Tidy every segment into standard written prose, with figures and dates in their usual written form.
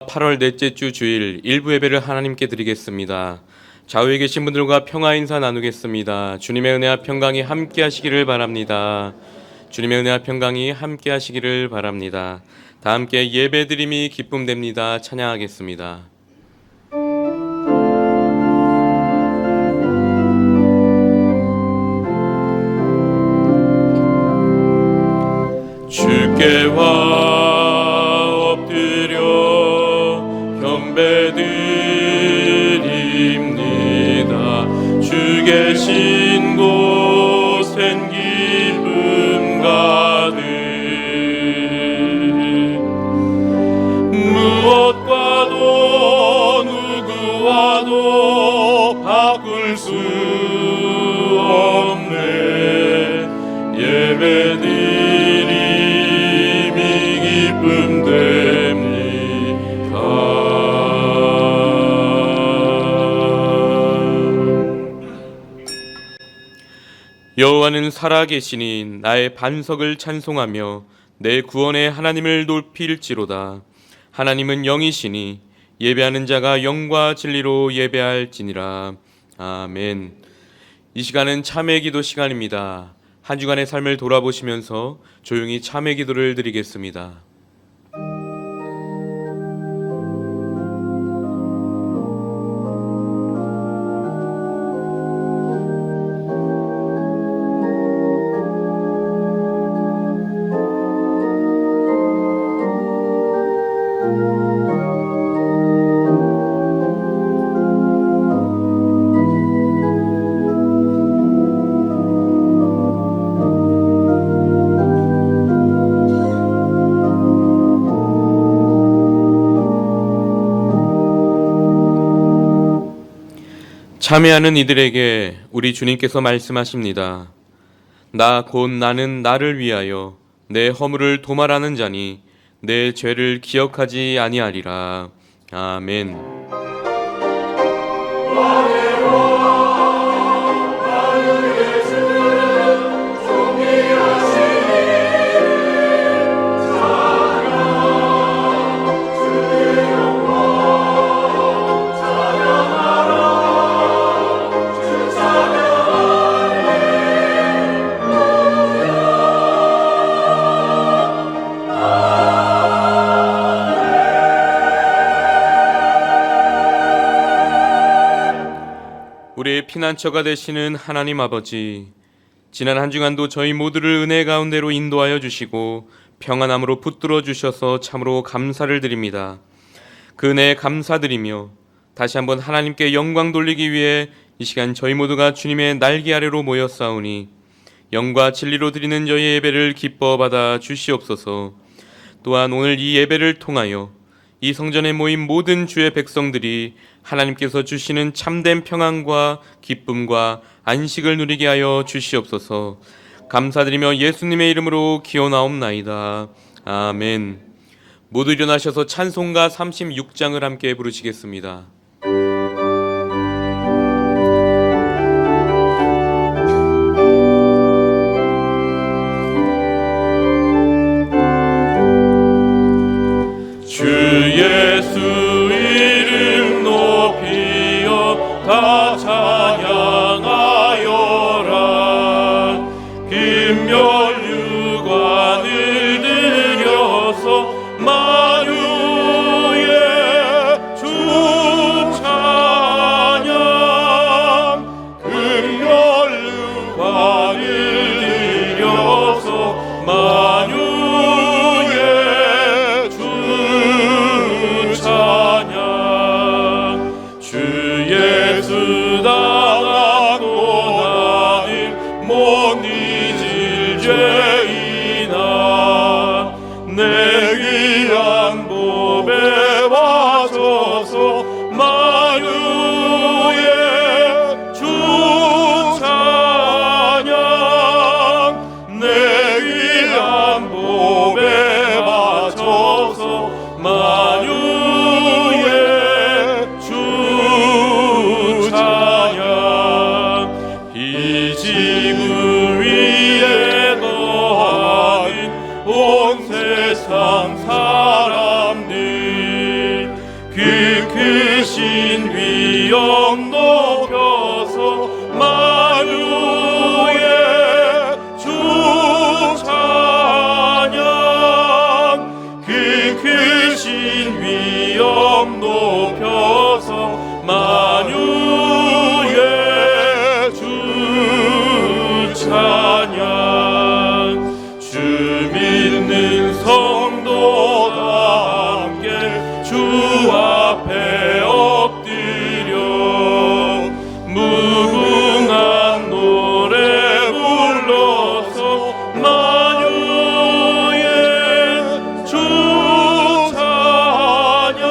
8월 넷째 주 주일 일부 예배를 하나님께 드리겠습니다. 좌우에 계신 분들과 평화 인사 나누겠습니다. 주님의 은혜와 평강이 함께 하시기를 바랍니다. 주님의 은혜와 평강이 함께 하시기를 바랍니다. 다 함께 예배 드림이 기쁨됩니다. 찬양하겠습니다. 주께와 경배드립니다. 주 계신 곳엔 기쁨 가득 무엇과도 누구와도 바꿀 수 없네. 예배드림이 기쁨됩니다. 여호와는 살아계시니 나의 반석을 찬송하며 내 구원의 하나님을 높일지로다. 하나님은 영이시니 예배하는 자가 영과 진리로 예배할지니라. 아멘. 이 시간은 참회 기도 시간입니다. 한 주간의 삶을 돌아보시면서 조용히 참회 기도를 드리겠습니다. 참회하는 이들에게 우리 주님께서 말씀하십니다. 나 곧 나는 나를 위하여 내 허물을 도말하는 자니 내 죄를 기억하지 아니하리라. 아멘. 우리의 피난처가 되시는 하나님 아버지, 지난 한 주간도 저희 모두를 은혜 가운데로 인도하여 주시고 평안함으로 붙들어 주셔서 참으로 감사를 드립니다. 그 은혜에 감사드리며 다시 한번 하나님께 영광 돌리기 위해 이 시간 저희 모두가 주님의 날개 아래로 모였사오니 영과 진리로 드리는 저희 예배를 기뻐 받아 주시옵소서. 또한 오늘 이 예배를 통하여 이 성전에 모인 모든 주의 백성들이 하나님께서 주시는 참된 평안과 기쁨과 안식을 누리게 하여 주시옵소서. 감사드리며 예수님의 이름으로 기원하옵나이다. 아멘. 모두 일어나셔서 찬송가 36장을 함께 부르시겠습니다. 주 예수 이름 높이어 다 찬양하여라. 금멸유관을 들여서 만유의 주 찬양. 금멸유관을 들여서 만유의 주 찬양. 그 크신 위엄 높여서 만유의 주 찬양. 그 크신 위엄 높여서 만유의 주 찬양. 주 믿는 성도 다 함께 주 앞에 엎드려 무궁한 노래 불러서 만유의 주 찬양.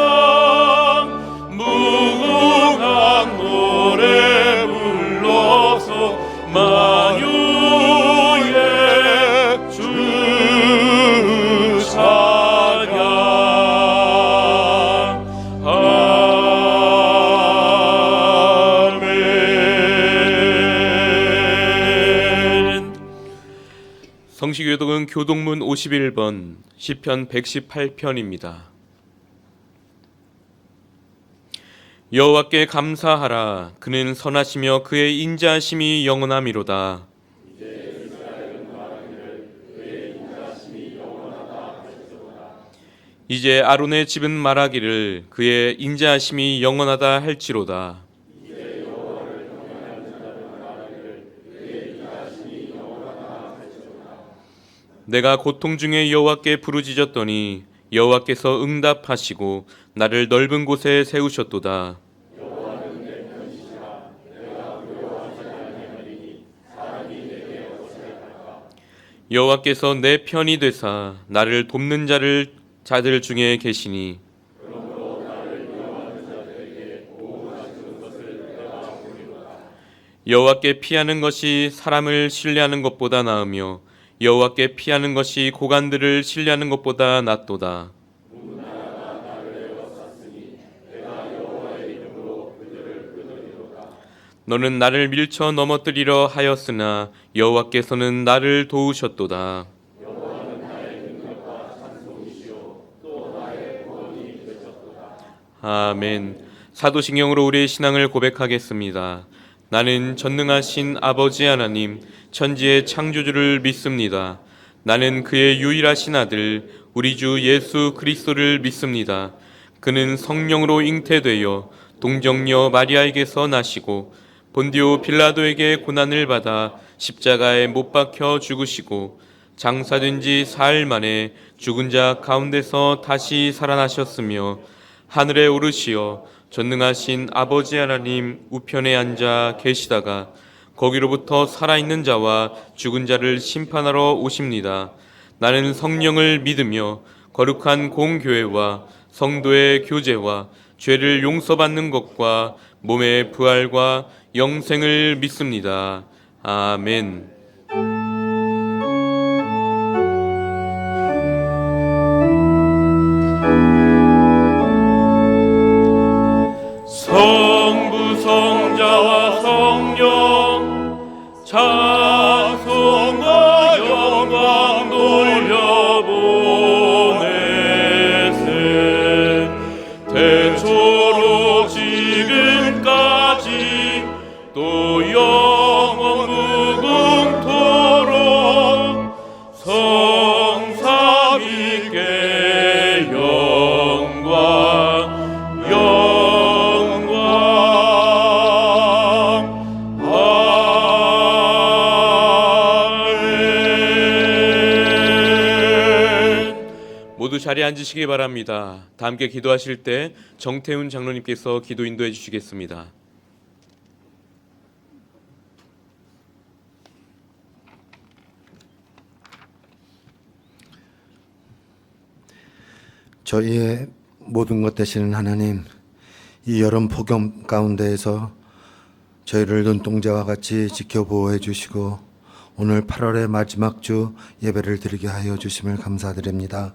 무궁한 노래 불러서 만유의 주 찬양. 아멘. 성시교독은 교독문 51번 시편 118편입니다. 여호와께 감사하라. 그는 선하시며 그의 인자하심이 영원하미로다. 이제 아론의 집은 말하기를 그의 인자하심이 영원하다 할지로다. 내가 고통 중에 여호와께 부르짖었더니 여호와께서 응답하시고 나를 넓은 곳에 세우셨도다. 여호와께서 내 편이 되사 나를 돕는 자들 중에 계시니 여호와께 피하는 것이 사람을 신뢰하는 것보다 나으며 여호와께 피하는 것이 고관들을 신뢰하는 것보다 낫도다. 너는 나를 밀쳐 넘어뜨리려 하였으나 여호와께서는 나를 도우셨도다. 아멘. 사도신경으로 우리의 신앙을 고백하겠습니다. 나는 전능하신 아버지 하나님, 천지의 창조주를 믿습니다. 나는 그의 유일하신 아들, 우리 주 예수 그리스도를 믿습니다. 그는 성령으로 잉태되어 동정녀 마리아에게서 나시고 본디오 빌라도에게 고난을 받아 십자가에 못 박혀 죽으시고 장사된 지 사흘 만에 죽은 자 가운데서 다시 살아나셨으며 하늘에 오르시어 전능하신 아버지 하나님 우편에 앉아 계시다가 거기로부터 살아있는 자와 죽은 자를 심판하러 오십니다. 나는 성령을 믿으며 거룩한 공교회와 성도의 교제와 죄를 용서받는 것과 몸의 부활과 영생을 믿습니다. 아멘. 성부 성자와 성령 찬송과 영광 돌려보내세. 태초로 지금까지 또 영원 무궁토록 성삼위께 영광 모두 자리에 앉으시기 바랍니다. 다 함께 기도하실 때 정태훈 장로님께서 기도 인도해 주시겠습니다. 저희의 모든 것 되시는 하나님, 이 여름 폭염 가운데에서 저희를 눈동자와 같이 지켜보호해 주시고 오늘 8월의 마지막 주 예배를 드리게 하여 주심을 감사드립니다.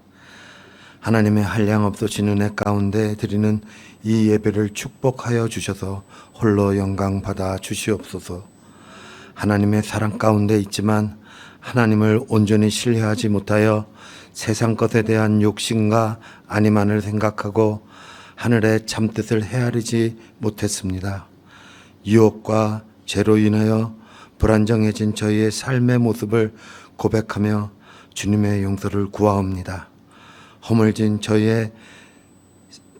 하나님의 한량없으신 은혜 가운데 드리는 이 예배를 축복하여 주셔서 홀로 영광 받아 주시옵소서. 하나님의 사랑 가운데 있지만 하나님을 온전히 신뢰하지 못하여 세상 것에 대한 욕심과 안위만을 생각하고 하늘의 참뜻을 헤아리지 못했습니다. 유혹과 죄로 인하여 불안정해진 저희의 삶의 모습을 고백하며 주님의 용서를 구하옵니다. 허물진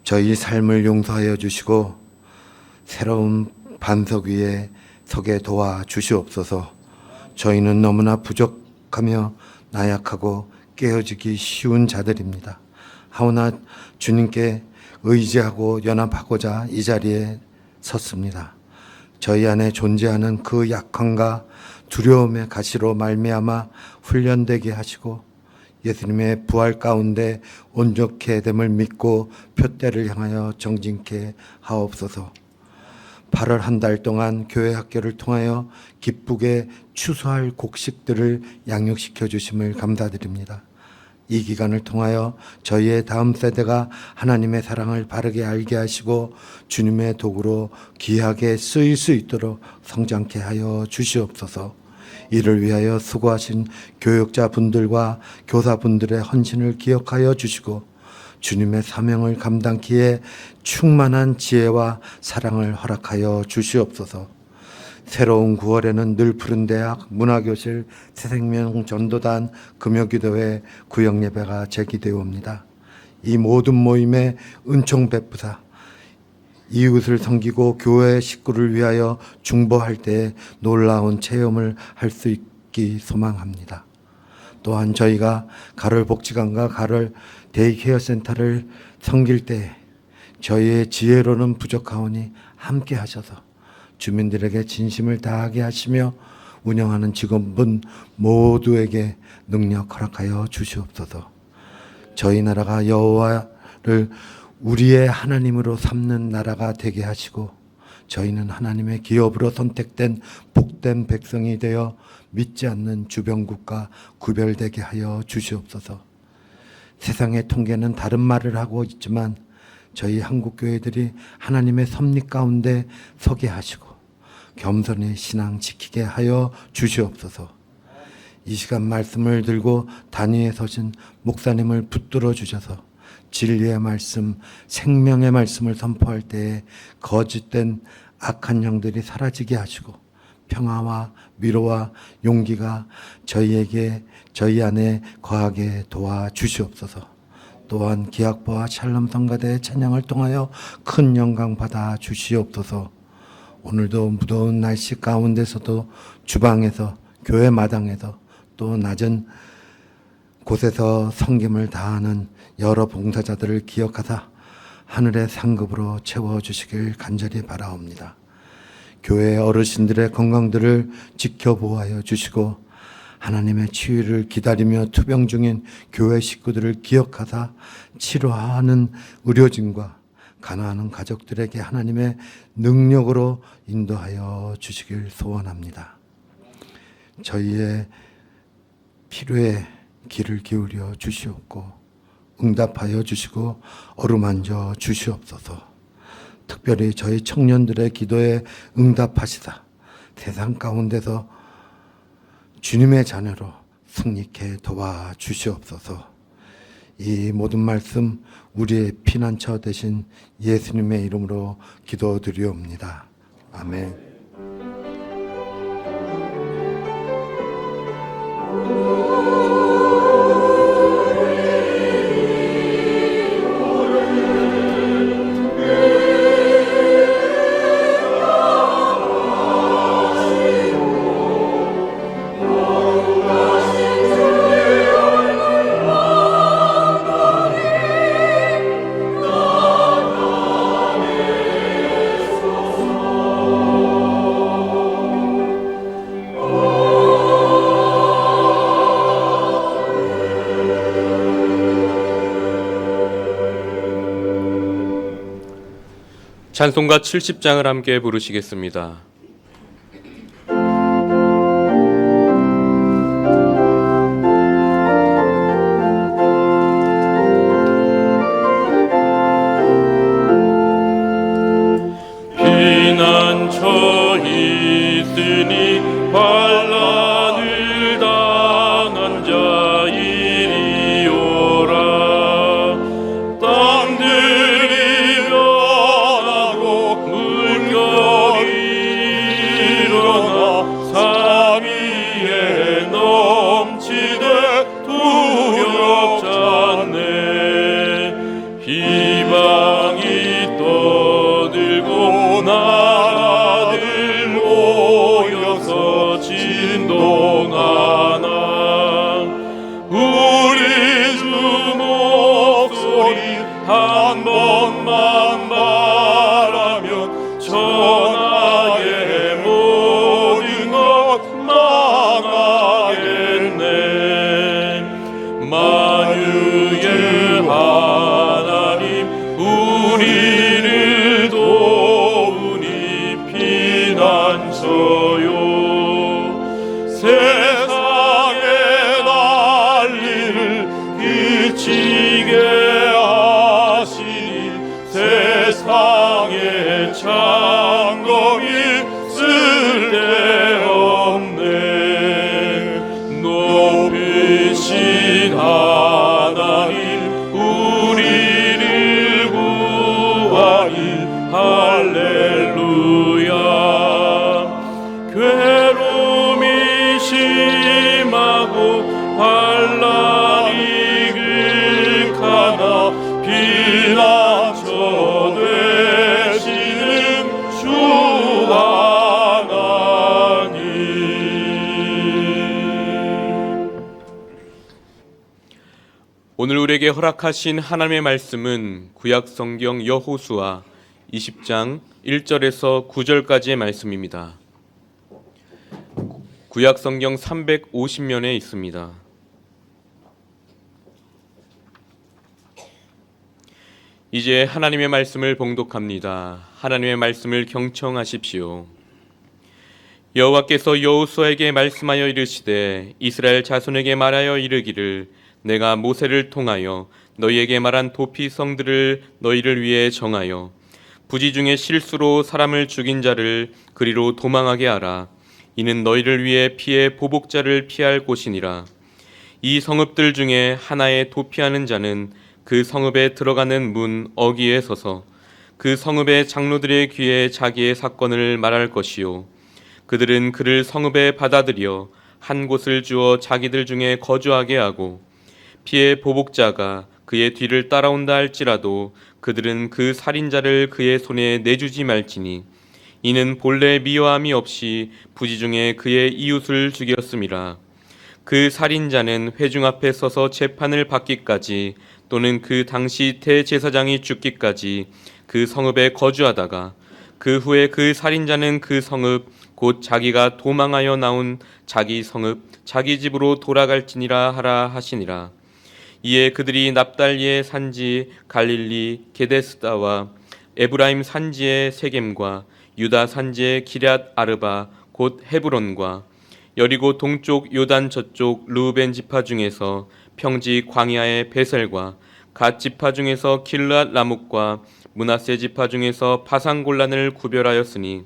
저희 삶을 용서하여 주시고 새로운 반석 위에 서게 도와 주시옵소서. 저희는 너무나 부족하며 나약하고 깨어지기 쉬운 자들입니다. 하오나 주님께 의지하고 연합하고자 이 자리에 섰습니다. 저희 안에 존재하는 그 약함과 두려움의 가시로 말미암아 훈련되게 하시고 예수님의 부활 가운데 온전케 됨을 믿고 표대를 향하여 정진케 하옵소서. 8월 한 달 동안 교회 학교를 통하여 기쁘게 추수할 곡식들을 양육시켜 주심을 감사드립니다. 이 기간을 통하여 저희의 다음 세대가 하나님의 사랑을 바르게 알게 하시고 주님의 도구로 귀하게 쓰일 수 있도록 성장케 하여 주시옵소서. 이를 위하여 수고하신 교육자분들과 교사분들의 헌신을 기억하여 주시고 주님의 사명을 감당키에 충만한 지혜와 사랑을 허락하여 주시옵소서. 새로운 9월에는 늘 푸른 대학, 문화교실, 새생명 전도단, 금요기도회, 구역예배가 제기되옵니다. 이 모든 모임에 은총 베푸사 이웃을 섬기고 교회 식구를 위하여 중보할 때 놀라운 체험을 할 수 있기 소망합니다. 또한 저희가 가를 복지관과 가를 데이케어 센터를 섬길 때 저희의 지혜로는 부족하오니 함께 하셔서 주민들에게 진심을 다하게 하시며 운영하는 직원분 모두에게 능력 허락하여 주시옵소서. 저희 나라가 여호와를 우리의 하나님으로 삼는 나라가 되게 하시고 저희는 하나님의 기업으로 선택된 복된 백성이 되어 믿지 않는 주변국과 구별되게 하여 주시옵소서. 세상의 통계는 다른 말을 하고 있지만 저희 한국교회들이 하나님의 섭리 가운데 서게 하시고 겸손히 신앙 지키게 하여 주시옵소서. 이 시간 말씀을 들고 단위에 서신 목사님을 붙들어 주셔서 진리의 말씀, 생명의 말씀을 선포할 때에 거짓된 악한 영들이 사라지게 하시고 평화와 위로와 용기가 저희 안에 거하게 도와 주시옵소서. 또한 기학보와 샬롬 성가대의 찬양을 통하여 큰 영광 받아 주시옵소서. 오늘도 무더운 날씨 가운데서도 주방에서 교회 마당에서 또 낮은 곳에서 섬김을 다하는 여러 봉사자들을 기억하사 하늘의 상급으로 채워주시길 간절히 바라옵니다. 교회 어르신들의 건강들을 지켜보호하여 주시고 하나님의 치유를 기다리며 투병 중인 교회 식구들을 기억하사 치료하는 의료진과 간호하는 가족들에게 하나님의 능력으로 인도하여 주시길 소원합니다. 저희의 필요에 귀를 기울여 주시옵고 응답하여 주시고 어루만져 주시옵소서. 특별히 저희 청년들의 기도에 응답하시사 세상 가운데서 주님의 자녀로 승리케 도와주시옵소서. 이 모든 말씀 우리의 피난처 되신 예수님의 이름으로 기도드리옵니다. 아멘. 찬송가 70장을 함께 부르시겠습니다. 피난처 있으니 환난을 당한 자 이리오라. 땅들이며 것만 바라면 천하의 모든 것 망하겠네. 만유의 하나님 우리를 도우니 피난처요. 세상의 난리를 그치게 하시니 세상의 창공이 쓸데없네. 높으신 하나님 우리를 구하니 할렐루야. 괴로움이 심하고 환난이 극하나 피난처 되시는 주 하나님. 오늘 우리에게 허락하신 하나님의 말씀은 구약 성경 여호수아 20장 1절에서 9절까지의 말씀입니다. 구약 성경 350면에 있습니다. 이제 하나님의 말씀을 봉독합니다. 하나님의 말씀을 경청하십시오. 여호와께서 여호수아에게 말씀하여 이르시되 이스라엘 자손에게 말하여 이르기를 내가 모세를 통하여 너희에게 말한 도피성들을 너희를 위해 정하여 부지 중에 실수로 사람을 죽인 자를 그리로 도망하게 하라. 이는 너희를 위해 피해 보복자를 피할 곳이니라. 이 성읍들 중에 하나에 도피하는 자는 그 성읍에 들어가는 문 어귀에 서서 그 성읍의 장로들의 귀에 자기의 사건을 말할 것이요. 그들은 그를 성읍에 받아들여 한 곳을 주어 자기들 중에 거주하게 하고 피해 보복자가 그의 뒤를 따라온다 할지라도 그들은 그 살인자를 그의 손에 내주지 말지니 이는 본래 미워함이 없이 부지 중에 그의 이웃을 죽였음이라. 그 살인자는 회중 앞에 서서 재판을 받기까지 또는 그 당시 대제사장이 죽기까지 그 성읍에 거주하다가 그 후에 그 살인자는 그 성읍 곧 자기가 도망하여 나온 자기 성읍 자기 집으로 돌아갈지니라 하라 하시니라. 이에 그들이 납달리의 산지 갈릴리 게데스다와 에브라임 산지의 세겜과 유다 산지의 기럇 아르바 곧 헤브론과 여리고 동쪽 요단 저쪽 르우벤 지파 중에서 평지 광야의 베셀과 갓 지파 중에서 길르앗 라묵과 므낫세 지파 중에서 바산 골란을 구별하였으니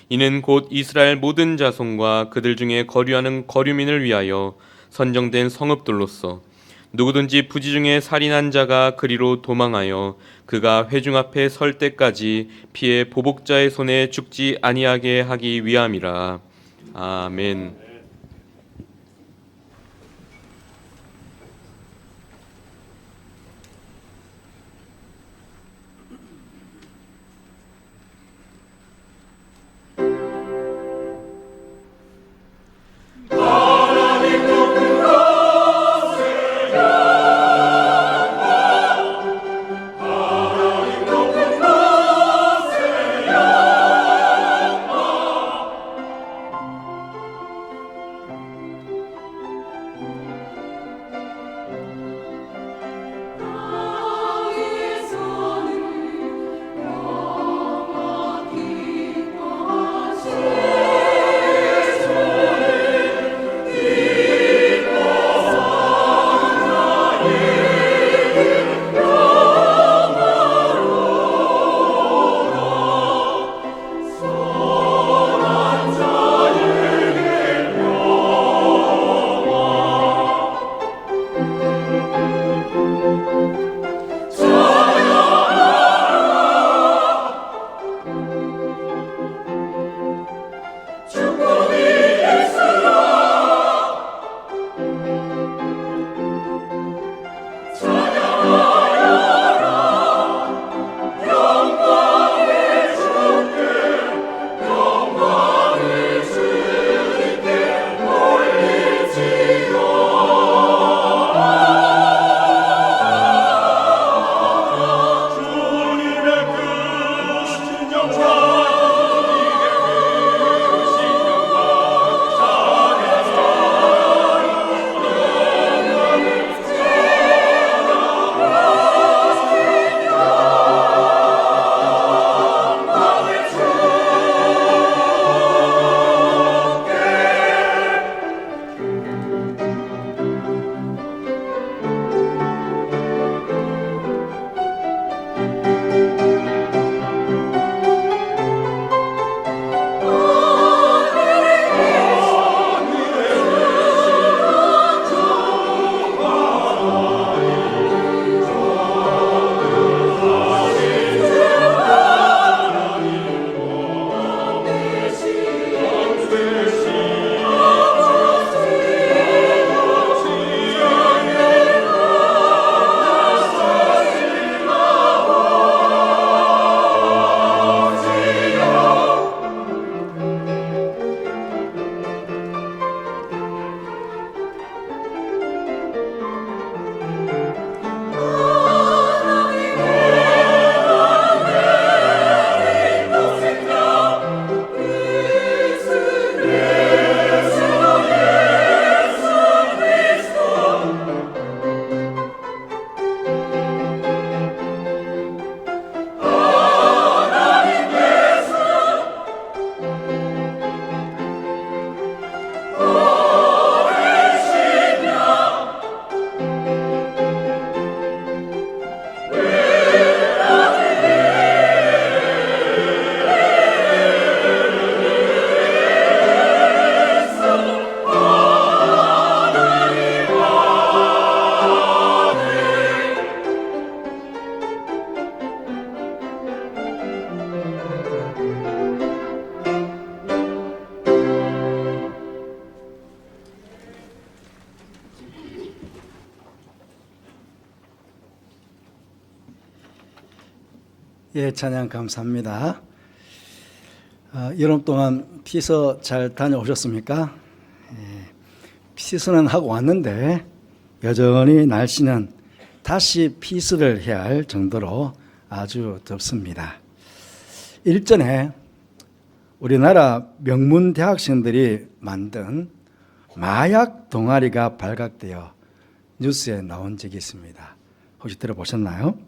이는 곧 이스라엘 모든 자손과 그들 중에 거류하는 거류민을 위하여 선정된 성읍들로서 누구든지 부지 중에 살인한 자가 그리로 도망하여 그가 회중 앞에 설 때까지 피해 보복자의 손에 죽지 아니하게 하기 위함이라. 아멘. 예, 찬양 감사합니다. 여름 동안 피서 잘 다녀오셨습니까? 피서는 하고 왔는데 여전히 날씨는 다시 피서를 해야 할 정도로 아주 덥습니다. 일전에 우리나라 명문 대학생들이 만든 마약 동아리가 발각되어 뉴스에 나온 적이 있습니다. 혹시 들어보셨나요?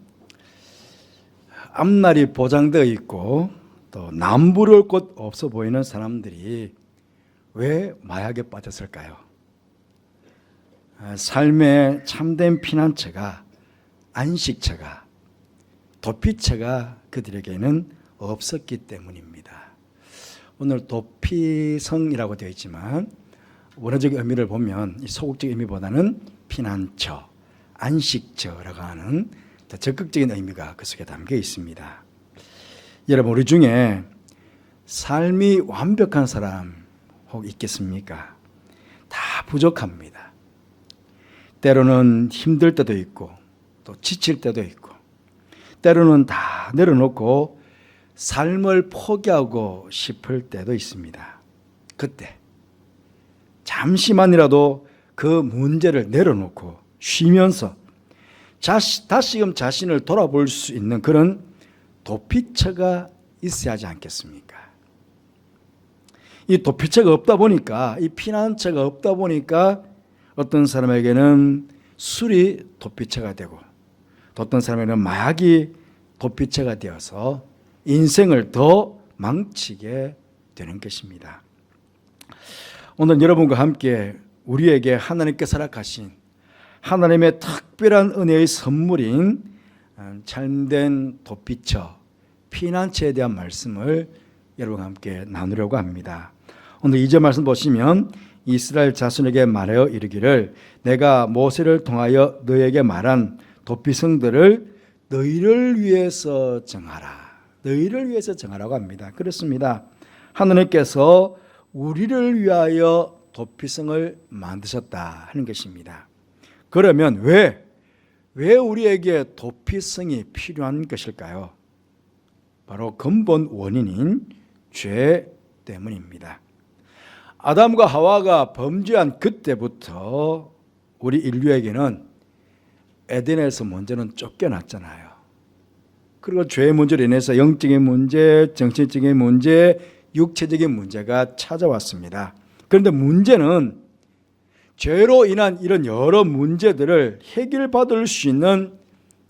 앞날이 보장되어 있고 또 남부를 곳 없어 보이는 사람들이 왜 마약에 빠졌을까요? 삶의 참된 피난처가, 안식처가, 도피처가 그들에게는 없었기 때문입니다. 오늘 도피성이라고 되어 있지만 원어적 의미를 보면 이 소극적 의미보다는 피난처, 안식처라고 하는 더 적극적인 의미가 그 속에 담겨 있습니다. 여러분, 우리 중에 삶이 완벽한 사람 혹 있겠습니까? 다 부족합니다. 때로는 힘들 때도 있고 또 지칠 때도 있고 때로는 다 내려놓고 삶을 포기하고 싶을 때도 있습니다. 그때 잠시만이라도 그 문제를 내려놓고 쉬면서 다시금 자신을 돌아볼 수 있는 그런 도피처가 있어야 하지 않겠습니까? 이 도피처가 없다 보니까, 이 피난처가 없다 보니까 어떤 사람에게는 술이 도피처가 되고 또 어떤 사람에게는 마약이 도피처가 되어서 인생을 더 망치게 되는 것입니다. 오늘 여러분과 함께 우리에게 하나님께서 허락하신 하나님의 특별한 은혜의 선물인 참된 도피처, 피난처에 대한 말씀을 여러분과 함께 나누려고 합니다. 오늘 2절 말씀 보시면 이스라엘 자손에게 말하여 이르기를 내가 모세를 통하여 너에게 말한 도피성들을 너희를 위해서 정하라. 너희를 위해서 정하라고 합니다. 그렇습니다. 하나님께서 우리를 위하여 도피성을 만드셨다 하는 것입니다. 그러면 왜 우리에게 도피성이 필요한 것일까요? 바로 근본 원인인 죄 때문입니다. 아담과 하와가 범죄한 그때부터 우리 인류에게는 에덴에서 먼저는 쫓겨났잖아요. 그리고 죄의 문제로 인해서 영적인 문제, 정신적인 문제, 육체적인 문제가 찾아왔습니다. 그런데 문제는 죄로 인한 이런 여러 문제들을 해결받을 수 있는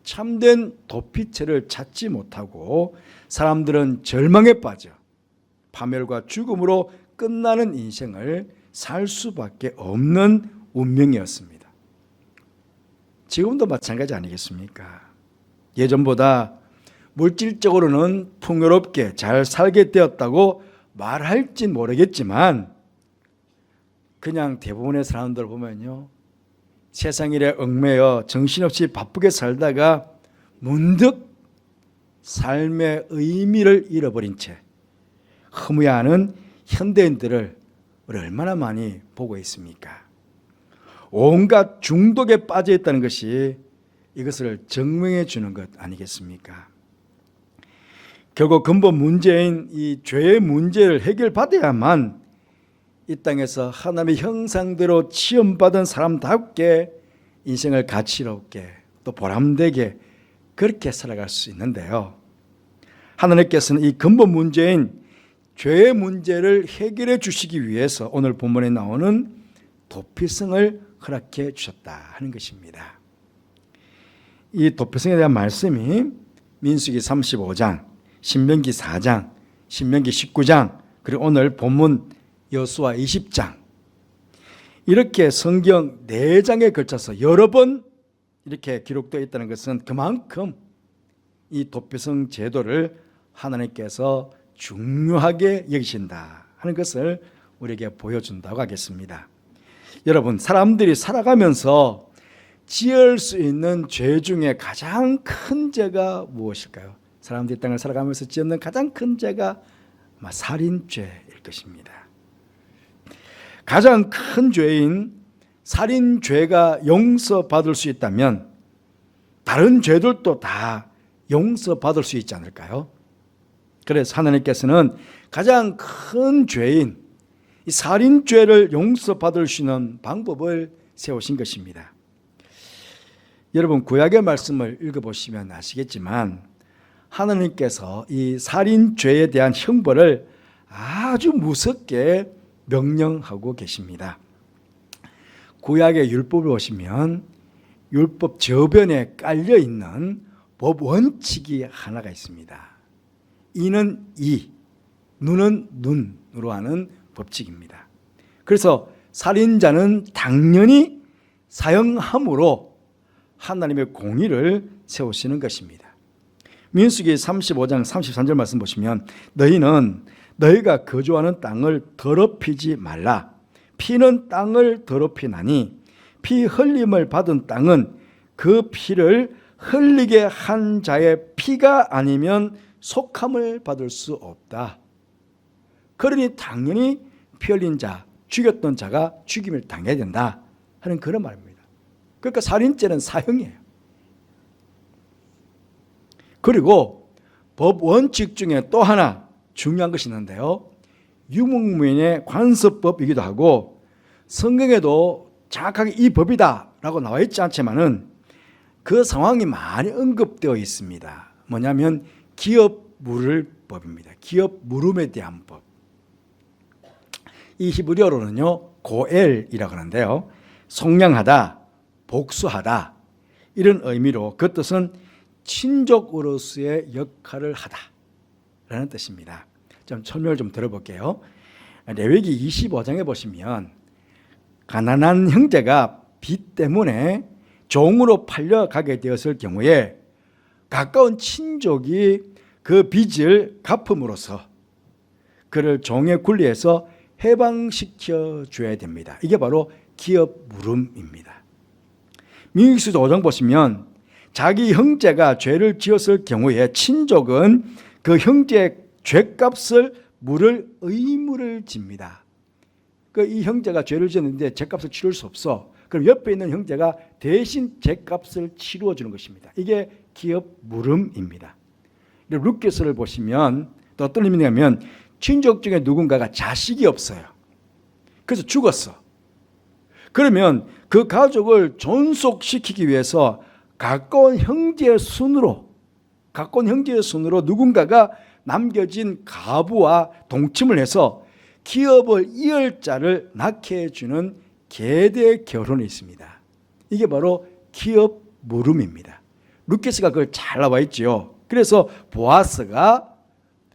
참된 도피처를 찾지 못하고 사람들은 절망에 빠져 파멸과 죽음으로 끝나는 인생을 살 수밖에 없는 운명이었습니다. 지금도 마찬가지 아니겠습니까? 예전보다 물질적으로는 풍요롭게 잘 살게 되었다고 말할진 모르겠지만 그냥 대부분의 사람들 보면요, 세상 일에 얽매여 정신없이 바쁘게 살다가 문득 삶의 의미를 잃어버린 채 허무해하는 현대인들을 우리 얼마나 많이 보고 있습니까? 온갖 중독에 빠져 있다는 것이 이것을 증명해 주는 것 아니겠습니까? 결국 근본 문제인 이 죄의 문제를 해결받아야만 이 땅에서 하나님의 형상대로 지음받은 사람답게 인생을 가치롭게 또 보람되게 그렇게 살아갈 수 있는데요, 하나님께서는 이 근본 문제인 죄의 문제를 해결해 주시기 위해서 오늘 본문에 나오는 도피성을 허락해 주셨다 하는 것입니다. 이 도피성에 대한 말씀이 민수기 35장, 신명기 4장, 신명기 19장, 그리고 오늘 본문 여호수아 20장, 이렇게 성경 4장에 걸쳐서 여러 번 이렇게 기록되어 있다는 것은 그만큼 이 도피성 제도를 하나님께서 중요하게 여기신다 하는 것을 우리에게 보여준다고 하겠습니다. 여러분, 사람들이 살아가면서 지을 수 있는 죄 중에 가장 큰 죄가 무엇일까요? 사람들이 땅을 살아가면서 지었는 가장 큰 죄가 아마 살인죄일 것입니다. 가장 큰 죄인 살인죄가 용서받을 수 있다면 다른 죄들도 다 용서받을 수 있지 않을까요? 그래서 하나님께서는 가장 큰 죄인 이 살인죄를 용서받을 수 있는 방법을 세우신 것입니다. 여러분 구약의 말씀을 읽어보시면 아시겠지만 하나님께서 이 살인죄에 대한 형벌을 아주 무섭게 명령하고 계십니다. 구약의 율법을 보시면 율법 저변에 깔려 있는 법 원칙이 하나가 있습니다. 이는 이, 눈은 눈으로 하는 법칙입니다. 그래서 살인자는 당연히 사형함으로 하나님의 공의를 세우시는 것입니다. 민수기 35장 33절 말씀 보시면 너희는 너희가 거주하는 땅을 더럽히지 말라. 피는 땅을 더럽히나니 피 흘림을 받은 땅은 그 피를 흘리게 한 자의 피가 아니면 속함을 받을 수 없다. 그러니 당연히 피 흘린 자, 죽였던 자가 죽임을 당해야 된다 하는 그런 말입니다. 그러니까 살인죄는 사형이에요. 그리고 법 원칙 중에 또 하나 중요한 것이 있는데요. 유목민의 관습법이기도 하고 성경에도 정확하게 이 법이다 라고 나와 있지 않지만은 그 상황이 많이 언급되어 있습니다. 뭐냐면 기업 물을 법입니다. 기업 물음에 대한 법. 이 히브리어로는요 고엘이라고 하는데요. 속량하다, 복수하다 이런 의미로 그 뜻은 친족으로서의 역할을 하다라는 뜻입니다. 좀 설명을 좀 들어볼게요. 레위기 25장에 보시면 가난한 형제가 빚 때문에 종으로 팔려가게 되었을 경우에 가까운 친족이 그 빚을 갚음으로써 그를 종의 굴리에서 해방시켜 줘야 됩니다. 이게 바로 기업 물음입니다. 민수기 5장 보시면 자기 형제가 죄를 지었을 경우에 친족은 그 형제의 죄값을 물을 의무를 집니다. 이 형제가 죄를 지었는데 죄값을 치룰 수 없어. 그럼 옆에 있는 형제가 대신 죄값을 치루어 주는 것입니다. 이게 기업 물음입니다. 룻기서를 보시면 또 어떤 의미냐면 친족 중에 누군가가 자식이 없어요. 그래서 죽었어. 그러면 그 가족을 존속시키기 위해서 가까운 형제의 순으로 누군가가 남겨진 가부와 동침을 해서 기업을 이을 자를 낳게 해주는 계대 결혼이 있습니다. 이게 바로 기업 물음입니다. 룻기스가 그걸 잘 나와 있지요. 그래서 보아스가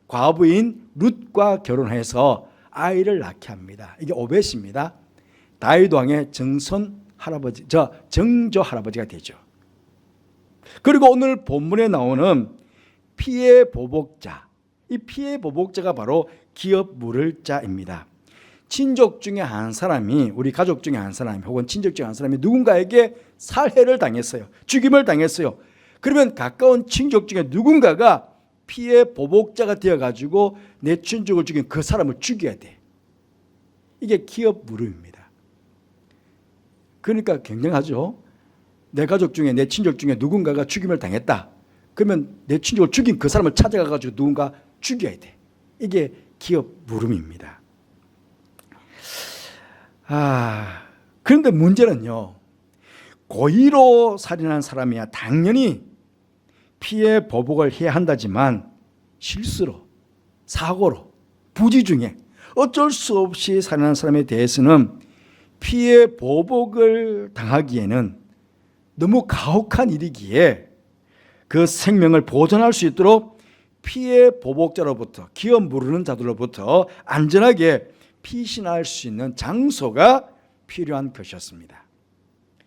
과부인 룻과 결혼해서 아이를 낳게 합니다. 이게 오벳입니다. 다윗 왕의 정손 할아버지, 정조 할아버지가 되죠. 그리고 오늘 본문에 나오는 피의 보복자, 이 피의 보복자가 바로 기업 물을 자입니다. 친족 중에 한 사람이, 우리 가족 중에 한 사람이 혹은 친족 중에 한 사람이 누군가에게 살해를 당했어요. 죽임을 당했어요. 그러면 가까운 친족 중에 누군가가 피의 보복자가 되어가지고 내 친족을 죽인 그 사람을 죽여야 돼. 이게 기업 물음입니다. 그러니까 굉장하죠. 내 가족 중에 내 친족 중에 누군가가 죽임을 당했다. 그러면 내 친족을 죽인 그 사람을 찾아가가지고 누군가 죽여야 돼. 이게 기업 물음입니다. 그런데 문제는요. 고의로 살인한 사람이야 당연히 피해 보복을 해야 한다지만 실수로, 사고로, 부지 중에 어쩔 수 없이 살인한 사람에 대해서는 피해 보복을 당하기에는 너무 가혹한 일이기에 그 생명을 보존할 수 있도록 피해 보복자로부터, 기업 모르는 자들로부터 안전하게 피신할 수 있는 장소가 필요한 것이었습니다.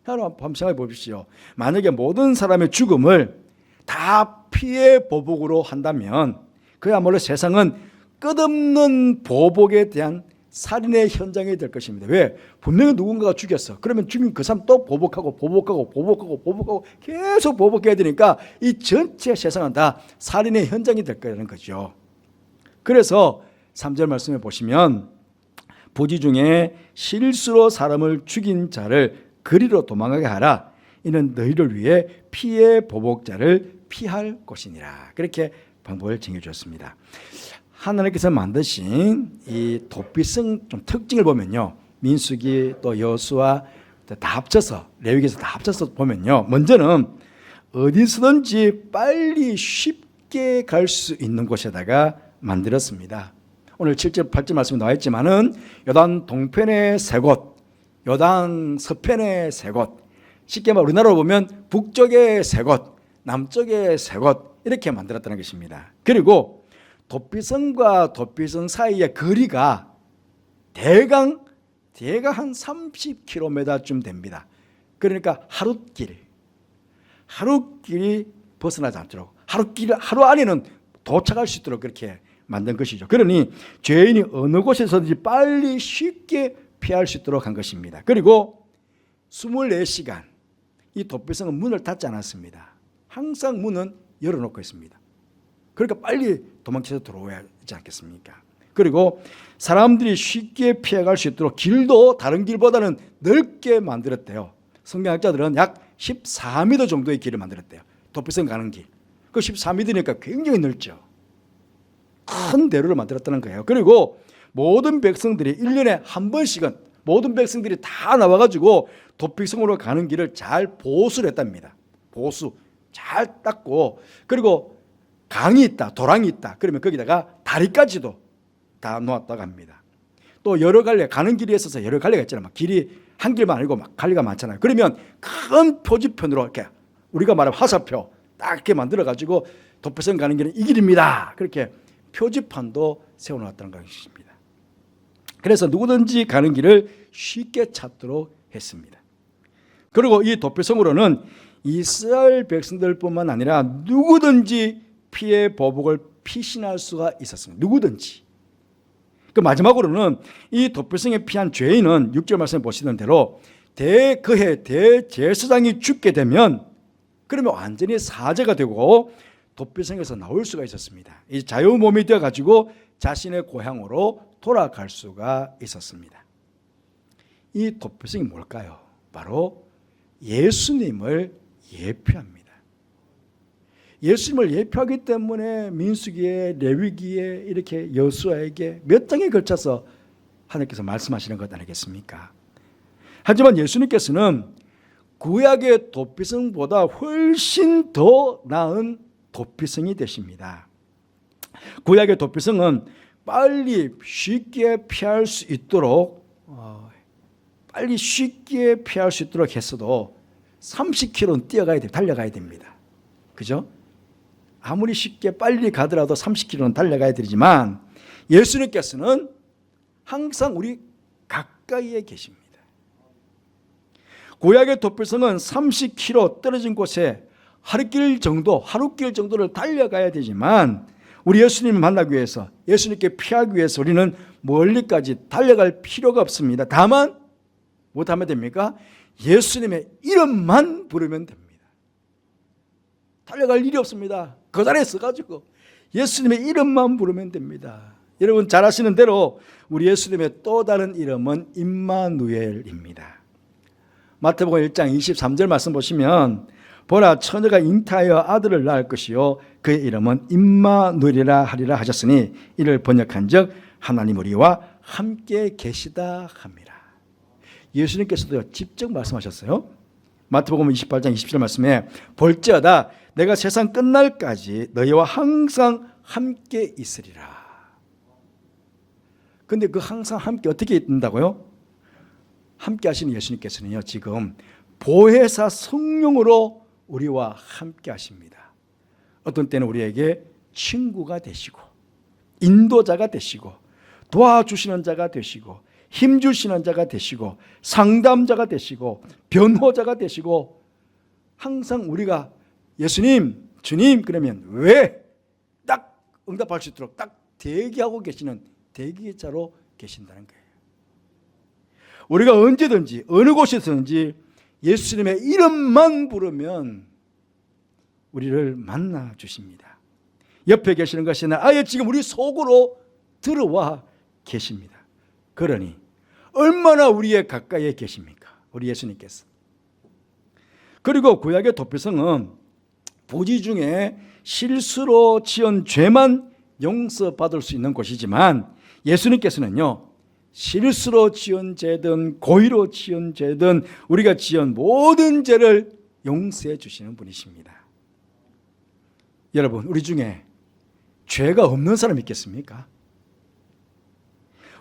한번 생각해 보십시오. 만약에 모든 사람의 죽음을 다 피해 보복으로 한다면 그야말로 세상은 끝없는 보복에 대한 살인의 현장이 될 것입니다. 왜? 분명히 누군가가 죽였어. 그러면 죽인 그 사람 또 보복하고 계속 보복해야 되니까 이 전체 세상은 다 살인의 현장이 될 거라는 거죠. 그래서 3절 말씀에 보시면 부지 중에 실수로 사람을 죽인 자를 그리로 도망가게 하라. 이는 너희를 위해 피해 보복자를 피할 곳이니라. 그렇게 방법을 정해주었습니다. 하나님께서 만드신 이 도피성 좀 특징을 보면요, 민수기 또 여호수아 다 합쳐서, 레위기에서 다 합쳐서 보면요, 먼저는 어디서든지 빨리 쉽게 갈 수 있는 곳에다가 만들었습니다. 오늘 7절 8절 말씀이 나와 있지만은 요단 동편의 세 곳, 요단 서편의 세 곳, 쉽게 말해 우리나라로 보면 북쪽의 세 곳, 남쪽의 세 곳, 이렇게 만들었다는 것입니다. 그리고 도피성과 도피성 사이의 거리가 대강 한 30km쯤 됩니다. 그러니까 하루길이 벗어나지 않도록, 하루 안에는 도착할 수 있도록 그렇게 만든 것이죠. 그러니 죄인이 어느 곳에서든지 빨리 쉽게 피할 수 있도록 한 것입니다. 그리고 24시간 이 도피성은 문을 닫지 않았습니다. 항상 문은 열어놓고 있습니다. 그러니까 빨리 도망쳐서 들어와야 하지 않겠습니까? 그리고 사람들이 쉽게 피해갈 수 있도록 길도 다른 길보다는 넓게 만들었대요. 성경학자들은 약 14m 정도의 길을 만들었대요. 도피성 가는 길. 그 14m니까 굉장히 넓죠. 큰 대로를 만들었다는 거예요. 그리고 모든 백성들이 1년에 한 번씩은 모든 백성들이 다 나와가지고 도피성으로 가는 길을 잘 보수를 했답니다. 보수 잘 닦고, 그리고 강이 있다, 도랑이 있다, 그러면 거기다가 다리까지도 다 놓았다고 합니다. 또 여러 갈래, 가는 길에 있어서 여러 갈래가 있잖아요. 막 길이 한 길만 아니고 막 갈래가 많잖아요. 그러면 큰 표지편으로 이렇게 우리가 말하면 화살표 딱 이렇게 만들어가지고 도피성 가는 길은 이 길입니다, 그렇게 표지판도 세워놓았다는 것입니다. 그래서 누구든지 가는 길을 쉽게 찾도록 했습니다. 그리고 이 도피성으로는 이스라엘 백성들뿐만 아니라 누구든지 피해 보복을 피신할 수가 있었습니다. 누구든지. 그 마지막으로는 이 도피성에 피한 죄인은 6절 말씀에 보시는 대로 그해 대제사장이 죽게 되면 그러면 완전히 사제가 되고 도피성에서 나올 수가 있었습니다. 이 자유 몸이 되어 가지고 자신의 고향으로 돌아갈 수가 있었습니다. 이 도피성이 뭘까요? 바로 예수님을 예표합니다. 예수님을 예표하기 때문에 민수기에, 레위기에, 이렇게 여호수아에게 몇 장에 걸쳐서 하나님께서 말씀하시는 것 아니겠습니까? 하지만 예수님께서는 구약의 도피성보다 훨씬 더 나은 도피성이 되십니다. 구약의 도피성은 빨리 쉽게 피할 수 있도록 했어도 30km는 뛰어가야 돼요. 달려가야 됩니다. 그죠? 아무리 쉽게 빨리 가더라도 30km는 달려가야 되지만 예수님께서는 항상 우리 가까이에 계십니다. 구약의 도피성은 30km 떨어진 곳에 하루길 정도를 달려가야 되지만 우리 예수님을 만나기 위해서, 예수님께 피하기 위해서 우리는 멀리까지 달려갈 필요가 없습니다. 다만 못하면 됩니까? 예수님의 이름만 부르면 됩니다. 달려갈 일이 없습니다. 그 자리에 서가지고 예수님의 이름만 부르면 됩니다. 여러분 잘 아시는 대로 우리 예수님의 또 다른 이름은 임마누엘입니다. 마태복음 1장 23절 말씀 보시면 보라, 처녀가 잉타하여 아들을 낳을 것이요 그의 이름은 임마누엘이라 하리라 하셨으니 이를 번역한즉 하나님 우리와 함께 계시다 합니다. 예수님께서도 직접 말씀하셨어요. 마태복음 28장 27절 말씀에 볼지어다 내가 세상 끝날까지 너희와 항상 함께 있으리라. 근데 그 항상 함께 어떻게 있는다고요? 함께 하시는 예수님께서는요, 지금 보혜사 성령으로 우리와 함께 하십니다. 어떤 때는 우리에게 친구가 되시고 인도자가 되시고 도와주시는 자가 되시고 힘주시는 자가 되시고 상담자가 되시고 변호자가 되시고 항상 우리가 예수님, 주님 그러면 왜? 딱 응답할 수 있도록 딱 대기하고 계시는 대기자로 계신다는 거예요. 우리가 언제든지 어느 곳에서든지 예수님의 이름만 부르면 우리를 만나 주십니다. 옆에 계시는 것이 아니라 아예 지금 우리 속으로 들어와 계십니다. 그러니 얼마나 우리의 가까이에 계십니까? 우리 예수님께서. 그리고 구약의 도피성은 부지 중에 실수로 지은 죄만 용서받을 수 있는 곳이지만 예수님께서는요, 실수로 지은 죄든 고의로 지은 죄든 우리가 지은 모든 죄를 용서해 주시는 분이십니다. 여러분, 우리 중에 죄가 없는 사람 있겠습니까?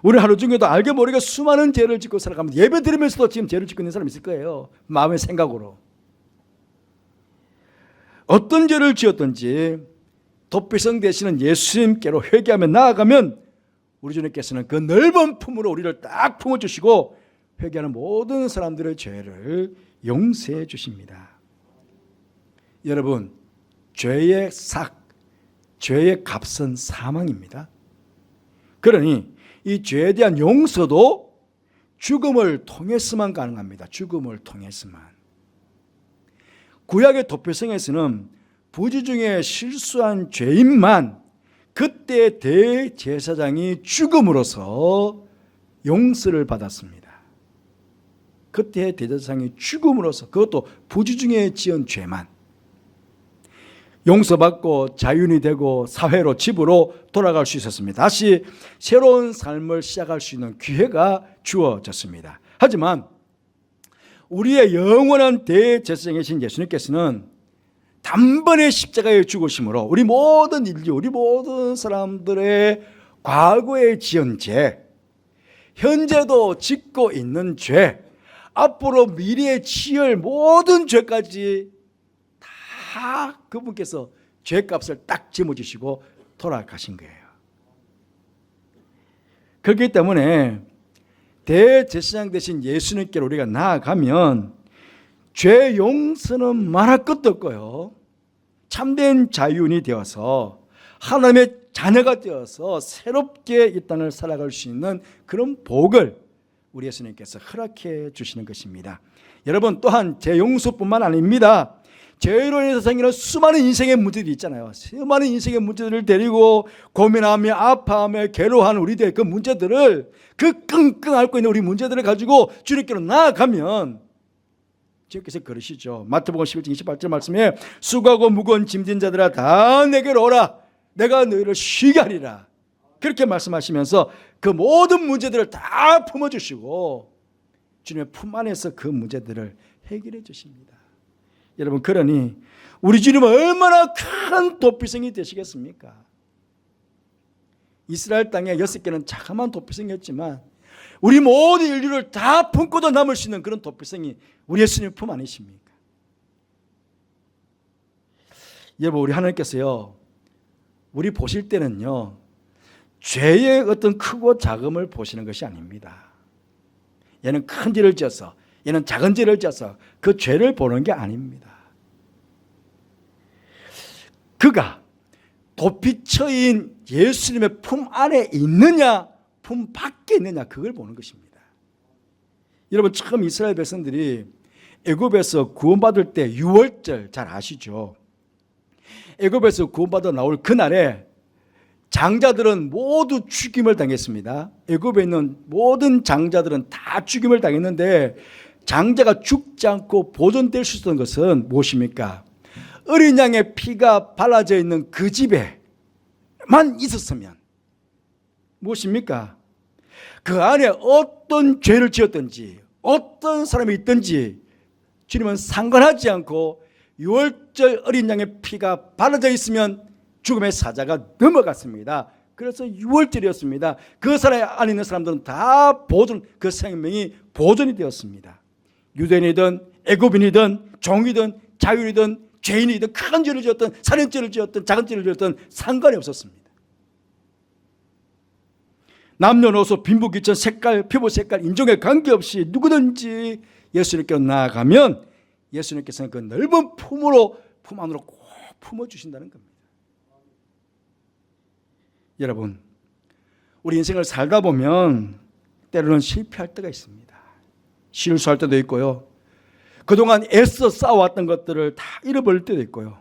우리 하루 중에도 알게 모르게 수많은 죄를 짓고 살아가면서 예배 드리면서도 지금 죄를 짓고 있는 사람 있을 거예요. 마음의 생각으로. 어떤 죄를 지었든지 도피성 되시는 예수님께로 회개하며 나아가면 우리 주님께서는 그 넓은 품으로 우리를 딱 품어주시고 회개하는 모든 사람들의 죄를 용서해 주십니다. 여러분, 죄의 죄의 값은 사망입니다. 그러니 이 죄에 대한 용서도 죽음을 통해서만 가능합니다. 죽음을 통해서만. 구약의 도피성에서는 부지 중에 실수한 죄인만 그때 대제사장이 죽음으로써 용서를 받았습니다. 그때 대제사장이 죽음으로써, 그것도 부지 중에 지은 죄만 용서받고 자유인이 되고 사회로 집으로 돌아갈 수 있었습니다. 다시 새로운 삶을 시작할 수 있는 기회가 주어졌습니다. 하지만 우리의 영원한 대제사장이신 예수님께서는 단번에 십자가에 죽으심으로 우리 모든 인류, 우리 모든 사람들의 과거에 지은 죄, 현재도 짓고 있는 죄, 앞으로 미래에 지을 모든 죄까지 다 그분께서 죄값을 딱 짊어지시고 돌아가신 거예요. 그렇기 때문에 대제사장 되신 예수님께로 우리가 나아가면 죄 용서는 말할 것도 없고요, 참된 자유인이 되어서 하나님의 자녀가 되어서 새롭게 이 땅을 살아갈 수 있는 그런 복을 우리 예수님께서 허락해 주시는 것입니다. 여러분, 또한 죄 용서뿐만 아닙니다. 죄로 인해서 생기는 수많은 인생의 문제들이 있잖아요. 수많은 인생의 문제들을 데리고 고민하며 아파하며 괴로워하는 우리들의 그 문제들을, 그 끙끙 앓고 있는 우리 문제들을 가지고 주님께로 나아가면 주님께서 그러시죠. 마태복음 11장 28절 말씀에 수고하고 무거운 짐진 자들아 다 내게로 오라, 내가 너희를 쉬게 하리라. 그렇게 말씀하시면서 그 모든 문제들을 다 품어주시고 주님의 품 안에서 그 문제들을 해결해 주십니다. 여러분, 그러니 우리 주님은 얼마나 큰 도피성이 되시겠습니까? 이스라엘 땅에 6개는 자그마한 도피성이었지만 우리 모든 인류를 다 품고도 남을 수 있는 그런 도피성이 우리 예수님 품 아니십니까? 여러분, 우리 하나님께서요, 우리 보실 때는요, 죄의 어떤 크고 작음을 보시는 것이 아닙니다. 얘는 큰 죄를 지어서, 얘는 작은 죄를 지어서 그 죄를 보는 게 아닙니다. 그가 도피처인 예수님의 품 안에 있느냐, 품 밖에 있느냐, 그걸 보는 것입니다. 여러분, 처음 이스라엘 백성들이 애굽에서 구원받을 때 유월절 잘 아시죠? 애굽에서 구원받아 나올 그날에 장자들은 모두 죽임을 당했습니다. 애굽에 있는 모든 장자들은 다 죽임을 당했는데 장자가 죽지 않고 보존될 수 있었던 것은 무엇입니까? 어린 양의 피가 발라져 있는 그 집에만 있었으면 무엇입니까? 그 안에 어떤 죄를 지었든지 어떤 사람이 있든지 주님은 상관하지 않고 유월절 어린 양의 피가 발라져 있으면 죽음의 사자가 넘어갔습니다. 그래서 유월절이었습니다. 그 사람 안에 있는 사람들은 다 보존, 그 생명이 보존이 되었습니다. 유대인이든 애굽인이든 종이든 자유인이든 죄인이든 큰 죄를 지었든 살인죄를 지었든 작은 죄를 지었든 상관이 없었습니다. 남녀노소 빈부귀천 색깔 피부 색깔 인종에 관계없이 누구든지 예수님께로 나아가면 예수님께서는 그 넓은 품으로 품 안으로 꼭 품어주신다는 겁니다. 여러분, 우리 인생을 살다 보면 때로는 실패할 때가 있습니다. 실수할 때도 있고요, 그동안 애써 쌓아왔던 것들을 다 잃어버릴 때도 있고요,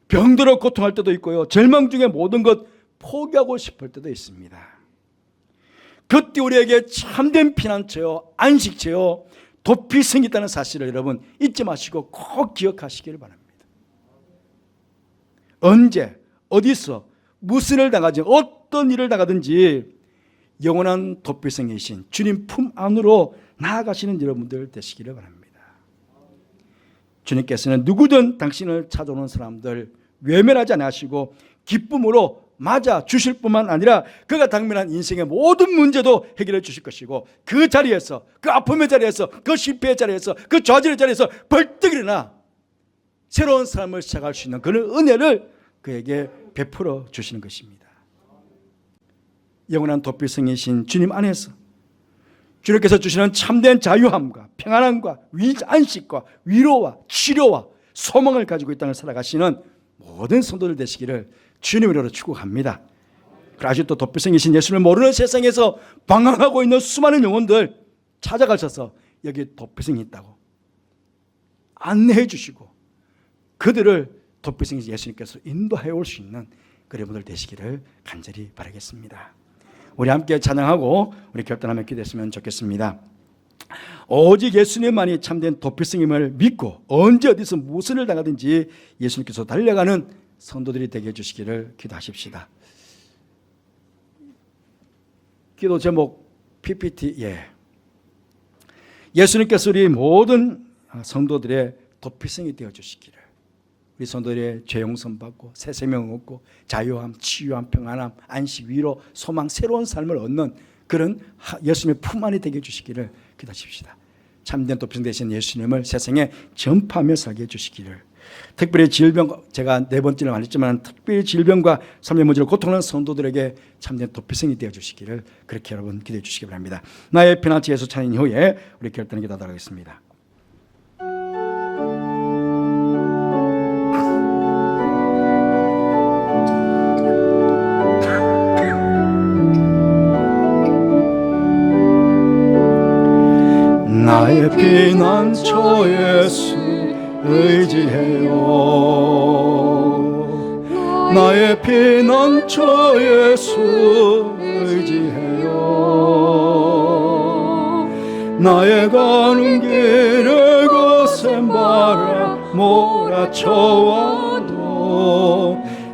병들어 고통할 때도 있고요, 절망 중에 모든 것 포기하고 싶을 때도 있습니다. 그때 우리에게 참된 피난처요, 안식처요, 도피성이 있다는 사실을 여러분 잊지 마시고 꼭 기억하시기를 바랍니다. 언제 어디서 무슨 일을 당하든지 어떤 일을 당하든지 영원한 도필성이신 주님 품 안으로 나아가시는 여러분들 되시기를 바랍니다. 주님께서는 누구든 당신을 찾아오는 사람들 외면하지 않으시고 기쁨으로 맞아 주실 뿐만 아니라 그가 당면한 인생의 모든 문제도 해결해 주실 것이고 그 자리에서, 그 아픔의 자리에서, 그 실패의 자리에서, 그 좌절의 자리에서 벌떡 일어나 새로운 삶을 시작할 수 있는 그런 은혜를 그에게 베풀어 주시는 것입니다. 영원한 도필성이신 주님 안에서 주님께서 주시는 참된 자유함과 평안함과 안식과 위로와 치료와 소망을 가지고 이 땅을 살아가시는 모든 성도들 되시기를 주님으로 축복합니다. 아직도 도필성이신 예수를 모르는 세상에서 방황하고 있는 수많은 영혼들 찾아가셔서 여기 도필성이 있다고 안내해 주시고 그들을 도필성이신 예수님께서 인도해 올 수 있는 그런 분들 되시기를 간절히 바라겠습니다. 우리 함께 찬양하고 우리 결단하며 기도했으면 좋겠습니다. 오직 예수님만이 참된 도필성임을 믿고 언제 어디서 무슨 일을 당하든지 예수님께서 달려가는 성도들이 되게 해주시기를 기도하십시다. 기도 제목 PPT. 예수님께서 우리 모든 성도들의 도필성이 되어주시기를, 우리 성도들의 죄 용서 받고 새 생명 얻고 자유함, 치유함, 평안함, 안식, 위로, 소망, 새로운 삶을 얻는 그런 예수님의 품 안에 되게 해주시기를 기도하십시다. 참된 도필성 되신 예수님을 세상에 전파하며 살게 해주시기를, 특별히 질병, 제가 네 번째로 말했지만 특별히 질병과 삶의 문제로 고통하는 성도들에게 참된 도필성이 되어주시기를 그렇게 여러분 기도해 주시기 바랍니다. 나의 피난처 예수 찬양 이후에 우리 결단을 기도하도록 하겠습니다. 나의 피난처 예수 의지해요. 나의 피난처 예수 의지해요. 나의 가는 길에 거센 바람 몰아쳐와도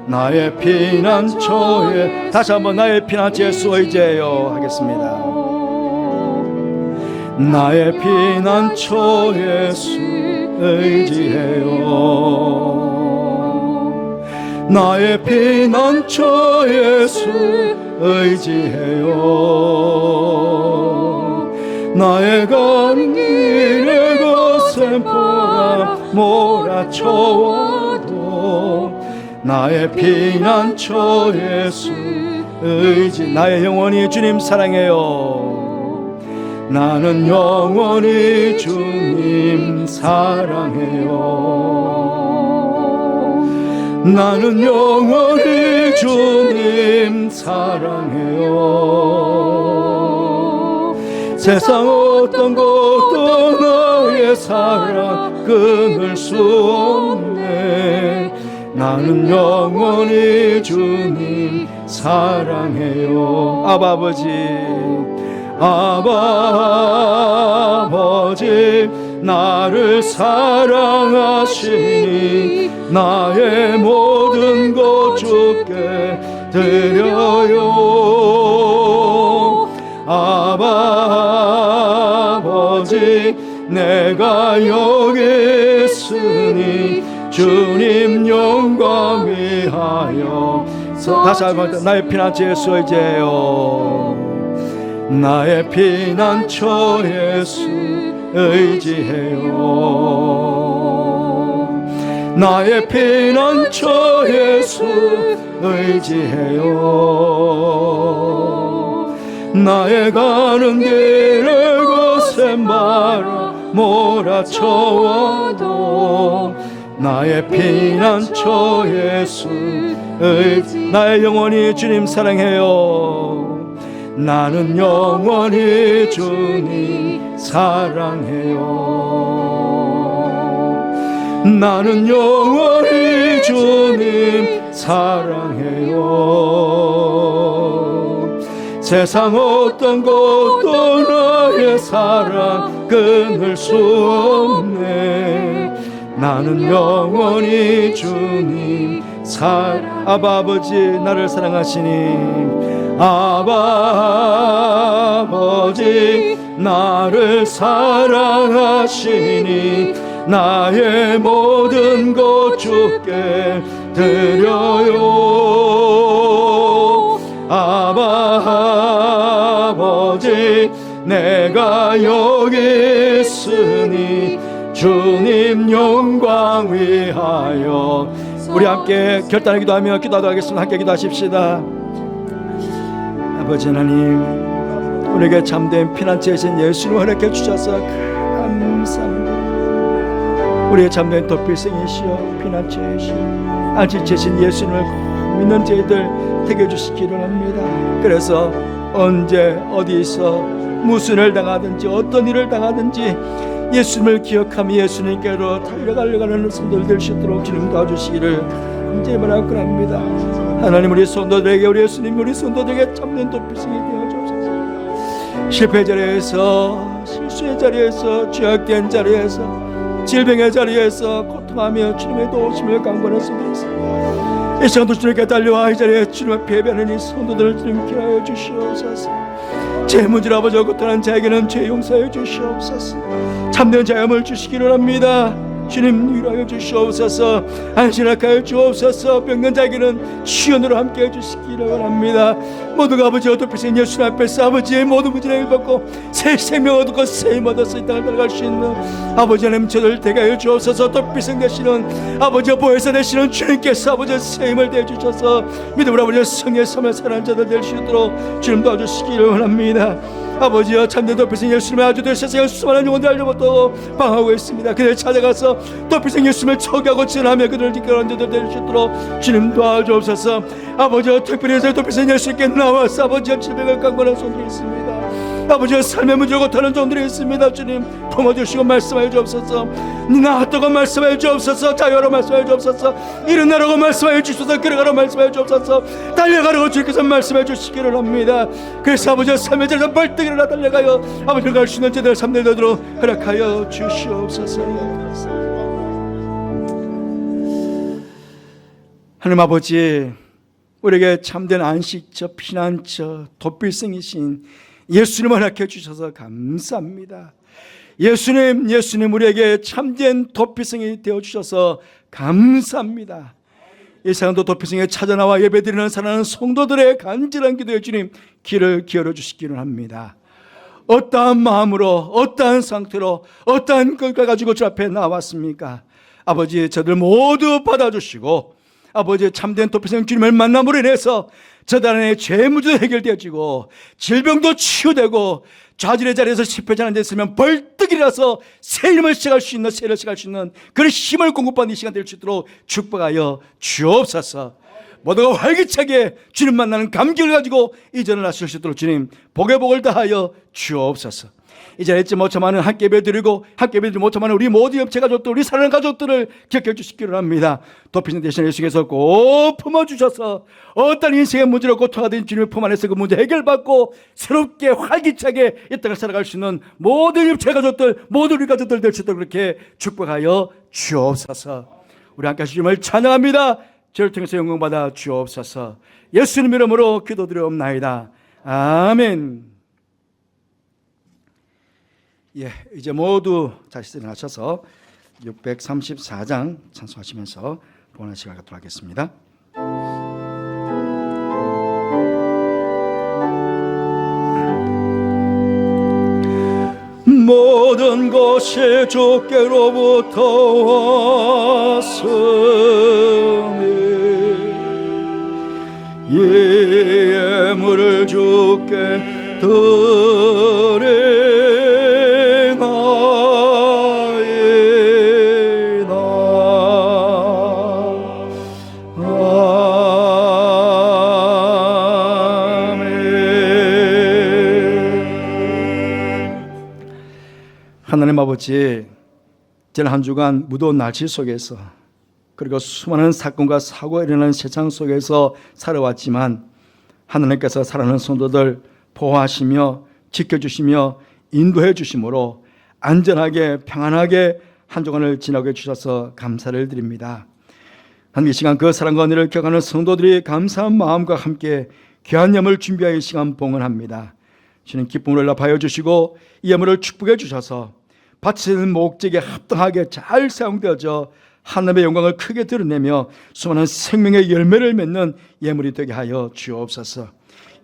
나의 피난처에, 다시 한번 나의 피난처 예수 의지해요 하겠습니다. 나의 피난처 예수 의지해요. 나의 피난처 예수 의지해요. 나의 가는 길에 거센 바람 몰아쳐와도 나의 피난처 예수 의지. 나의 영혼이 주님 사랑해요. 나는 영원히 주님 사랑해요. 나는 영원히 주님 사랑해요. 세상 어떤 것도 나의 사랑 끊을 수 없네. 나는 영원히 주님 사랑해요. 아바 아버지, 아바 아버지, 나를 사랑하시니 나의 모든 것 주께 드려요. 아바 아버지, 내가 여기 있으니 주님 영광 위하여. 다시 한번 나의 피난처 예수 의지해요. 나의 피난처 예수 의지해요. 나의 피난처 예수 의지해요. 나의 가는 길에 거센 바람 몰아쳐와도 나의 피난처 예수 의지. 나의 영혼이 주님 사랑해요. 나는 영원히 주님 사랑해요. 나는 영원히 주님 사랑해요. 세상 어떤 것도 나의 사랑 끊을 수 없네. 나는 영원히 주님 아바 아버지 나를 사랑하시니 아바 아버지 나를 사랑하시니 나의 모든 것 주께 드려요. 아바 아버지 내가 여기 있으니 주님 영광 위하여. 우리 함께 결단하게 기도하며 기도하도록 하겠습니다. 함께 기도하십시다. 아버지 하나님, 우리에게 참된 피난처이신 예수님을 허락해 주셔서 감사합니다. 우리의 참된 도필생이시여 피난처이시여 안지체신 예수님을 믿는 저희들 되게 해주시기를 합니다. 그래서 언제 어디서 무슨 일을 당하든지 어떤 일을 당하든지 예수님을 기억하며 예수님께로 달려가려고 하는 성도들 될 수 있도록 주님 도와주시기를 간절히 바라고 합니다. 하나님, 우리 성도들에게, 우리 예수님 우리 성도들에게 참된 도필성이 되어 주옵소서. 실패 자리에서, 실수의 자리에서, 죄악된 자리에서, 질병의 자리에서 고통하며 주님의 도우심을 간구하는 성도들 있습니다. 이 시간도 주님께 달려와 이 자리에 주님을 패배하는 이 성도들을 주님 기하여 주시옵소서. 제 문제를 아버지 고통하는 자에게는 죄 용서해 주시옵소서. 참된 자유함을 주시기를 합니다. 주님 위로하여 주시옵소서. 안심하게 하여 주옵소서. 병든 자에게는 치유로 함께 해주시기를 원합니다. 모두가 아버지 어떻게 예수님 앞에서 아버지의 모든 문제를 받고 새 생명 얻고 새 힘 얻어서 이 땅을 살아갈 수 있는 아버지 하나님 저를 되게 하여 주옵소서. 또 비생 되시는 아버지 보혜사 되시는 주님께서 아버지 새 힘을 대주셔서 믿음으로 아버지 성의 섬을 살아가는 자들 될 수 있도록 주님 도와주시기를 원합니다. 아버지여 참된 도피생 예수님을 아주 되셔서 수많은 영혼들 알려부터 방하고 있습니다. 그들 찾아가서 도피생 예수님을 초기하고 전하며 그들을 지켜가는 자들 될 수 있도록 주님 도와주옵소서. 아버지여 특별히 도피생 예수님께 나와서 아버지의 질병을 강권한 손들이 있습니다. 아버지의 삶의 문제를 고통하는 종들이 있습니다. 주님 품어주시고 말씀하여 주옵소서. 나았다고 말씀하여 주옵소서. 자유하라고 말씀하여 주옵소서. 일어나라고 말씀하여 주옵소서. 걸어가라고 말씀하여 주옵소서. 달려가라고 주께서 말씀하여 주시기를 합니다. 그래서 아버지의 삶의 자리에서 벌떡 일어나 달려가요 아버지를 갈 수 있는 제대로 삶을 되도록 허락하여 주시옵소서. 하나님 아버지, 우리에게 참된 안식처, 피난처, 도필성이신 예수님을 허락해 주셔서 감사합니다. 예수님 우리에게 참된 도피성이 되어 주셔서 감사합니다. 이 시간도 도피성에 찾아나와 예배드리는 사랑하는 성도들의 간절한 기도에 주님 귀를 기울여 주시기를 합니다. 어떠한 마음으로, 어떠한 상태로, 어떠한 것을 가지고 주 앞에 나왔습니까? 아버지, 저들 모두 받아주시고 아버지 참된 도피성 주님을 만남으로 인해서 저들 안에 죄 문제도 해결되어지고 질병도 치유되고 좌절의 자리에서 실패하지 않은 데 있으면 벌떡 일어나서 새 이름을 시작할 수 있는, 새를 시작할 수 있는 그런 힘을 공급받는 이 시간 될 수 있도록 축복하여 주옵소서. 모두가 활기차게 주님 만나는 감격을 가지고 이전을 하실 수 있도록 주님 복의 복을 다하여 주옵소서. 이 자리에 있지 못하면 함께 예배드리고 함께 예배드리지 못하면 우리 모든 협체 가족들, 우리 사랑하는 가족들을 기억해 주시기를 합니다. 도피성 대신 예수께서 꼭 품어주셔서 어떤 인생의 문제로 고통하던 주님의 품 안에서 그 문제 해결받고 새롭게 활기차게 이 땅을 살아갈 수 있는 모든 협체 가족들, 모든 우리 가족들 될 수 있도록 그렇게 축복하여 주옵소서. 우리 함께 주님을 찬양합니다. 저를 통해서 영광받아 주옵소서. 예수님 이름으로 기도드리옵나이다. 아멘. 예, 이제 모두 다시 일어나셔서 634장 찬송하시면서 봉헌 시간 갖도록 하겠습니다. 모든 것이 주께로부터 왔으니 이 예물을 주께 하나님 아버지, 지난 한 주간 무더운 날씨 속에서 그리고 수많은 사건과 사고가 일어나는 세상 속에서 살아왔지만 하나님께서 사랑하는 성도들 보호하시며 지켜주시며 인도해 주심으로 안전하게 평안하게 한 주간을 지나게 해주셔서 감사를 드립니다. 하나님 이 시간 그 사랑과 은혜를 기억하는 성도들이 감사한 마음과 함께 귀한 예물을 준비하여 이 시간 봉헌합니다. 주님 기쁨을 연락하여 주시고 이 예물을 축복해 주셔서 바치는 목적에 합당하게 잘 사용되어져 하나님의 영광을 크게 드러내며 수많은 생명의 열매를 맺는 예물이 되게 하여 주옵소서.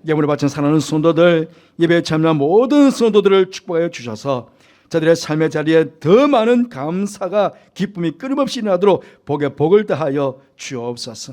예물을 바친 사랑하는 성도들, 예배에 참여한 모든 성도들을 축복하여 주셔서 저들의 삶의 자리에 더 많은 감사가 기쁨이 끊임없이 일어나도록 복에 복을 더하여 주옵소서.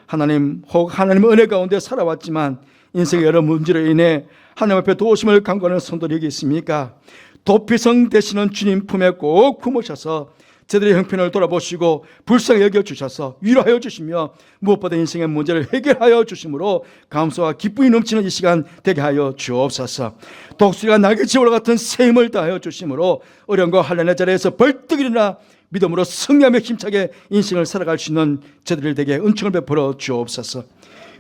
하나님, 혹 하나님의 은혜 가운데 살아왔지만 인생의 여러 문제로 인해 하나님 앞에 도우심을 간구하는 성도들이 여기 있습니까? 도피성 되시는 주님 품에 꼭 품으셔서 저들의 형편을 돌아보시고 불쌍히 여겨주셔서 위로하여 주시며 무엇보다 인생의 문제를 해결하여 주심으로 감사와 기쁨이 넘치는 이 시간 되게 하여 주옵소서. 독수리가 날개치 올라같은 새 힘을 다하여 주심으로 어려움과 환난의 자리에서 벌떡 일어나 믿음으로 승리하며 힘차게 인생을 살아갈 수 있는 저들을 되게 은총을 베풀어 주옵소서.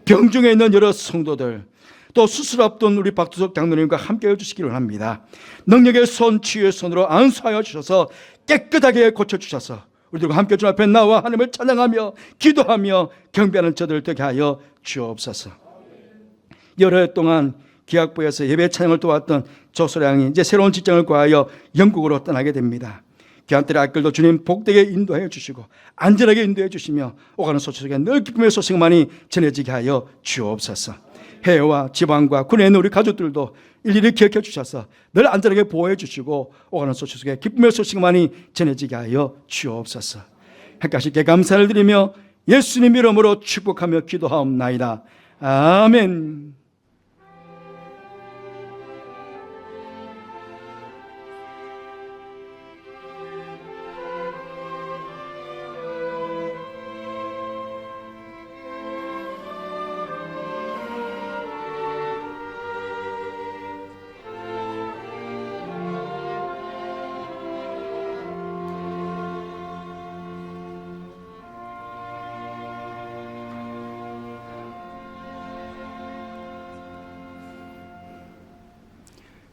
병중에 있는 여러 성도들, 또 수술 앞둔 우리 박두석 장로님과 함께 해주시기를 합니다. 능력의 손, 치유의 손으로 안수하여 주셔서 깨끗하게 고쳐주셔서 우리들과 함께 주 앞에 나와 하나님을 찬양하며 기도하며 경배하는 저들 되게 하여 주옵소서. 여러 해 동안 기학부에서 예배 찬양을 도왔던 조소라 양이 이제 새로운 직장을 구하여 영국으로 떠나게 됩니다. 귀한 때의 아들도 주님 복되게 인도해 주시고 안전하게 인도해 주시며 오가는 소식에 늘 기쁨의 소식만이 전해지게 하여 주옵소서. 해외와 지방과 군에 있는 우리 가족들도 일일이 기억해 주셔서 늘 안전하게 보호해 주시고 오가는 소식 속에 기쁨의 소식만이 전해지게 하여 주옵소서. 헷갈리게 감사를 드리며 예수님 이름으로 축복하며 기도하옵나이다. 아멘.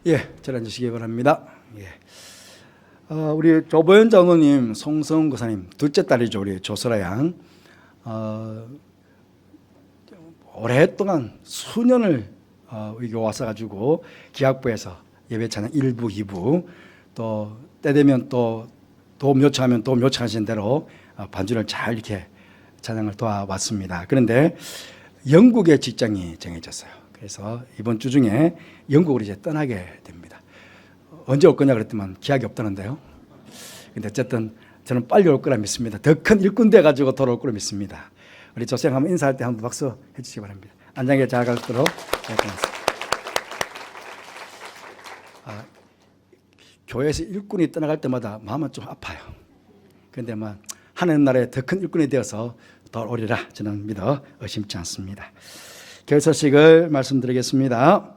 예, 잘 앉으시기 바랍니다. 예. 우리 조보현 장로님, 송성 고사님 둘째 딸이죠, 우리 조설아 양. 오랫동안 수년을 여기 와서 가지고 기학부에서 예배 찬양 1부, 2부 또 때 되면 또 도움 요청하면 도움 요청하신 대로 반주를 잘 이렇게 찬양을 도와왔습니다. 그런데 영국의 직장이 정해졌어요. 그래서 이번 주 중에 영국으로 이제 떠나게 됩니다. 언제 올 거냐 그랬더만 기약이 없다는데요. 근데 어쨌든 저는 빨리 올 거라 믿습니다. 더 큰 일꾼 돼 가지고 돌아올 거라 믿습니다. 우리 조생 한번 인사할 때 한번 박수 해주시기 바랍니다. 안장에 잘 가도록 고맙습니다. 교회에서 일꾼이 떠나갈 때마다 마음은 좀 아파요. 그런데 하는 날에 더 큰 일꾼이 되어서 돌아오리라 저는 믿어 의심치 않습니다. 교회 소식을 말씀드리겠습니다.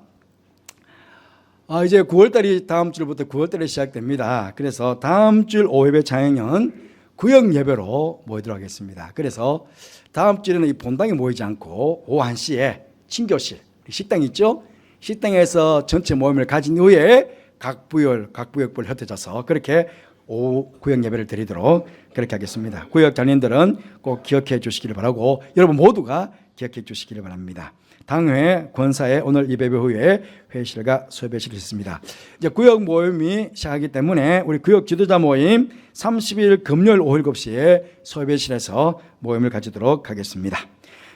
이제 9월달이 다음 주부터 9월달에 시작됩니다. 그래서 다음 주 5예배 장애는 구역 예배로 모이도록 하겠습니다. 그래서 다음 주에는 이 본당에 모이지 않고 오후 1시에 친교실, 식당 있죠? 식당에서 전체 모임을 가진 후에 각 부역별 흩어져서 그렇게 오후 구역 예배를 드리도록 그렇게 하겠습니다. 구역 장님들은 꼭 기억해 주시기를 바라고 여러분 모두가 기억해 주시기를 바랍니다. 당회 권사에 오늘 예배 후에 회의실과 소배실이 있습니다. 이제 구역 모임이 시작하기 때문에 우리 구역 지도자 모임 30일 금요일 오후 7시에 소배실에서 모임을 가지도록 하겠습니다.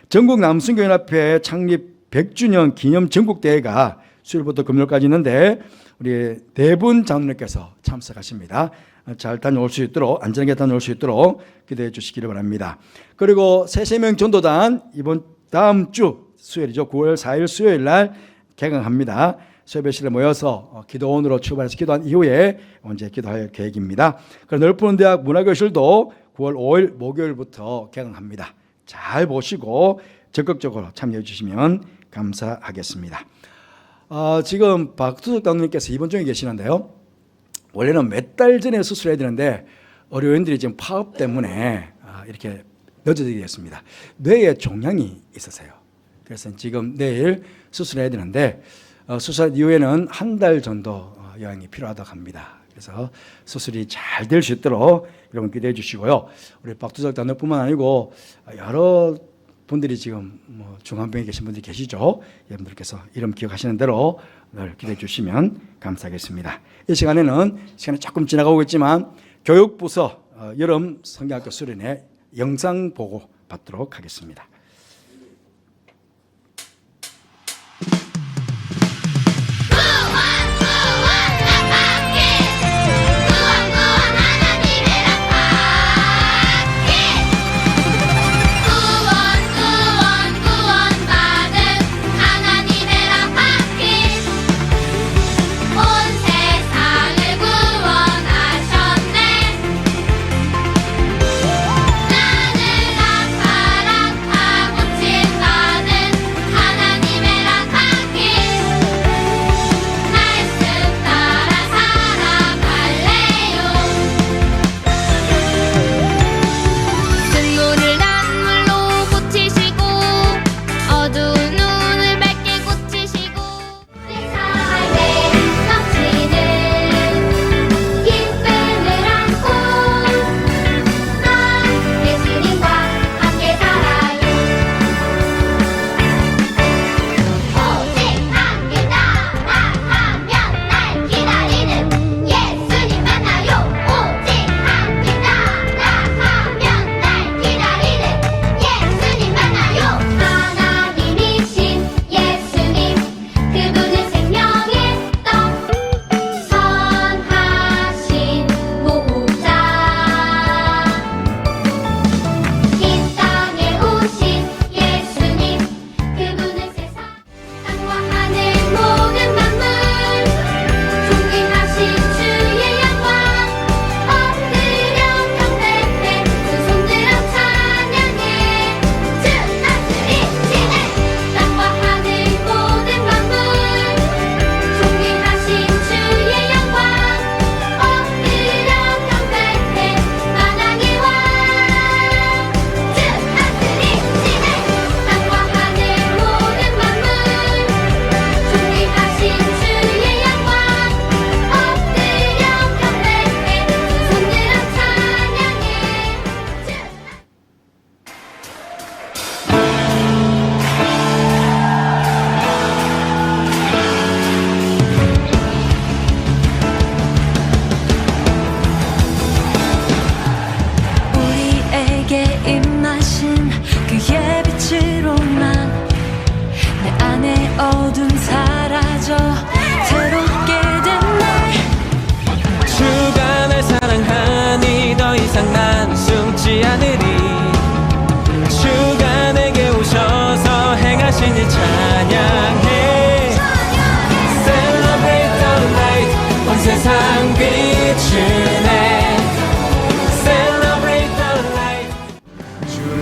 전국 남순교연합회 창립 100주년 기념 전국대회가 수요일부터 금요일까지 있는데 우리 네 분 장로님께서 참석하십니다. 잘 다녀올 수 있도록 안전하게 다녀올 수 있도록 기도해 주시기를 바랍니다. 그리고 새세명 전도단 이번 다음 주 수요일이죠. 9월 4일 수요일 날 개강합니다. 수요배실에 모여서 기도원으로 출발해서 기도한 이후에 언제 기도할 계획입니다. 그리고 넓은 대학 문화교실도 9월 5일 목요일부터 개강합니다. 잘 보시고 적극적으로 참여해 주시면 감사하겠습니다. 지금 박두석 강님께서 입원 중에 계시는데요. 원래는 몇 달 전에 수술해야 되는데 의료인들이 지금 파업 때문에 이렇게 늦어지게 됐습니다. 뇌에 종양이 있어서요. 그래서 지금 내일 수술해야 되는데 수술 이후에는 한 달 정도 여행이 필요하다고 합니다. 그래서 수술이 잘 될 수 있도록 여러분 기도해 주시고요. 우리 박두석 단장뿐만 아니고 여러 분들이 지금 뭐 중환병에 계신 분들이 계시죠. 여러분들께서 이름 기억하시는 대로 늘 기도해 주시면 감사하겠습니다. 이 시간에는 시간이 조금 지나가고 있지만 교육부서 여름 성경학교 수련회 영상 보고 받도록 하겠습니다.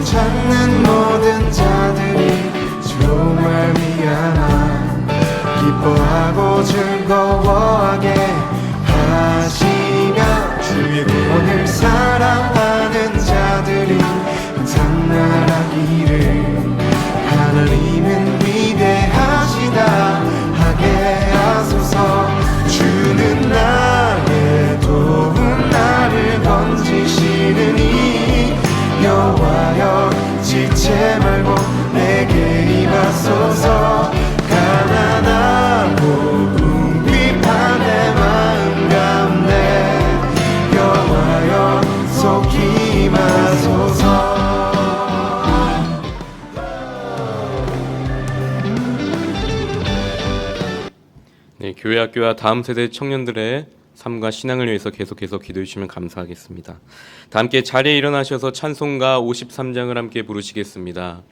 찾는 모든 자들이 정말 미안함 기뻐하고 즐거워하게 하시며 주의 구원을 사랑하는 자들이 항상 말하기를 하나님은 위대하시다 하게 하소서. 주는 나의 도움 나를 건지시느니 여호와여 지체 말고 내게 임하소서. 가난하고 궁핍한 내 마음 가운데 여호와여 속히 임하소서. 네, 교회 학교와 다음 세대 청년들의 삶과 신앙을 위해서 계속해서 기도해 주시면 감사하겠습니다. 다 함께 자리에 일어나셔서 찬송가 53장을 함께 부르시겠습니다.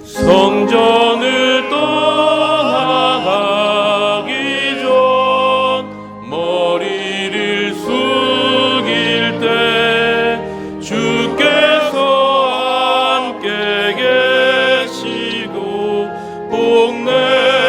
성전을 떠나가기 전 머리를 숙일 때 주께서 함께 계시고 복내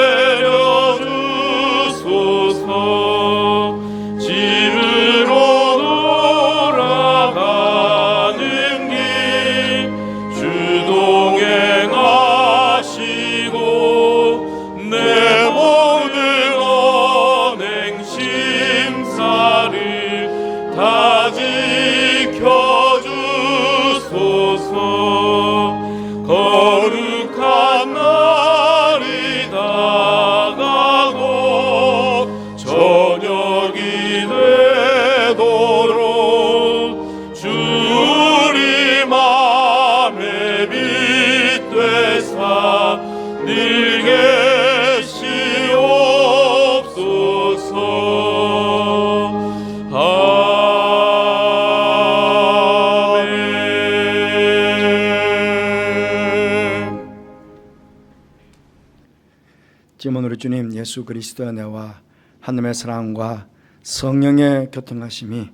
우리 주님 예수 그리스도의 은혜와 하나님의 사랑과 성령의 교통하심이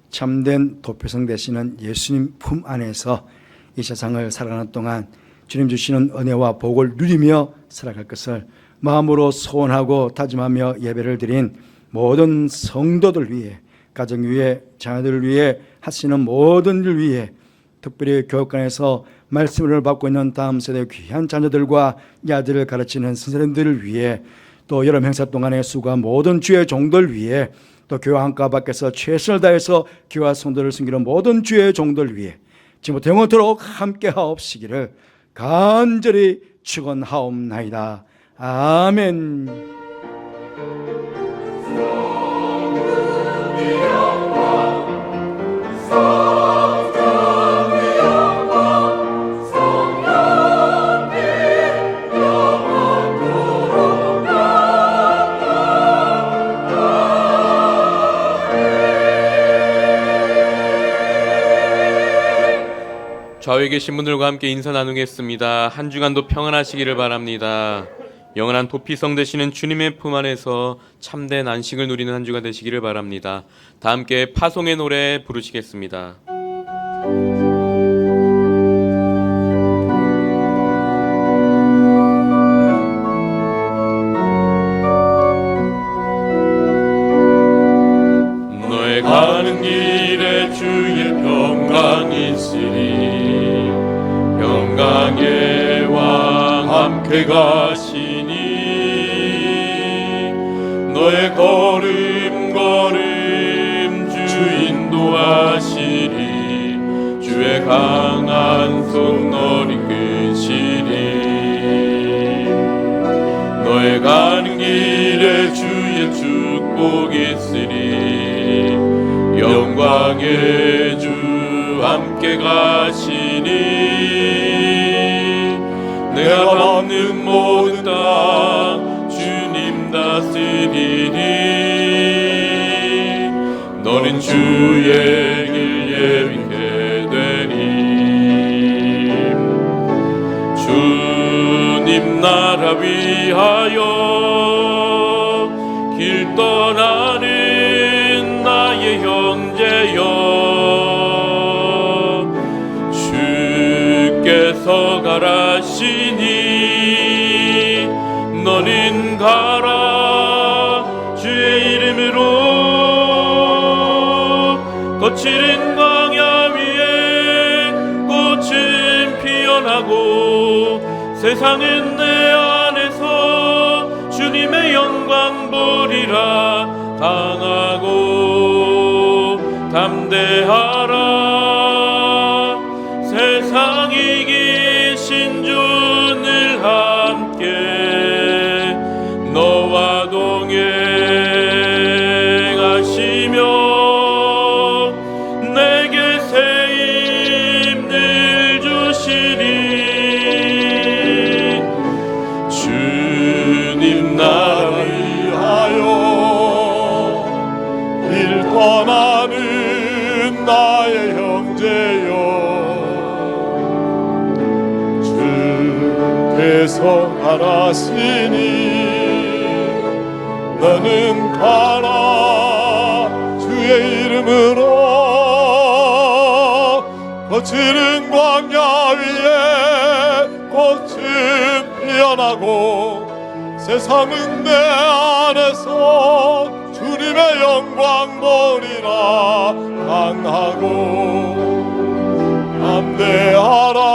참된 도표성 되시는 예수님 품 안에서 이 세상을 살아가는 동안 주님 주시는 은혜와 복을 누리며 살아갈 것을 마음으로 소원하고 다짐하며 예배를 드린 모든 성도들 위해, 가정 위해, 자녀들 위해, 하시는 모든 일 위해, 특별히 교육관에서 말씀을 받고 있는 다음 세대 귀한 자녀들과 야들을 가르치는 선생님들을 위해, 또 여름 행사 동안에 수고한 모든 주의 종들 위해, 또 교회 한가 밖에서 최선을 다해서 교회와 성도를 섬기는 모든 주의 종들 위해 지금부터 영원토록 함께 하옵시기를 간절히 축원하옵나이다. 아멘. 좌우에 계신 분들과 함께 인사 나누겠습니다. 한 주간도 평안하시기를 바랍니다. 영원한 도피성 되시는 주님의 품 안에서 참된 안식을 누리는 한 주가 되시기를 바랍니다. 다 함께 파송의 노래 부르시겠습니다. 너의 가는 길에 주의 평강이 있으리. 평강의 왕 함께 가시니 너의 걸음 주 인도하시리. 주의 강한 손 너를 이끄시리. 너의 가는 길에 주의 축복 있으리. 영광의 주 함께 가시니 내가 밟는 모든 땅 주님 다스리리. 너는 주의 길 예비케 되리. 주님 나라 위하여 길 떠나는 나의 형제여, 주께서 가라시니 너는 가라. 주의 이름으로 거칠은 광야 위에 꽃은 피어나고 세상은 내 안에서 주님의 영광 보리라. 강하고 담대하라. 세상 이기신 주늘 함께 너와 동행하시며 내게 새 힘을 주시리. 주님 나를 위하여 길 떠나는 나의 형제여, 주께서 가라시니 너는 가라. 주의 이름으로 거칠은 광야 위에 꽃은 피어나고 세상은 내 안에서 주님의 영광 보리라. 강하고 담대하라.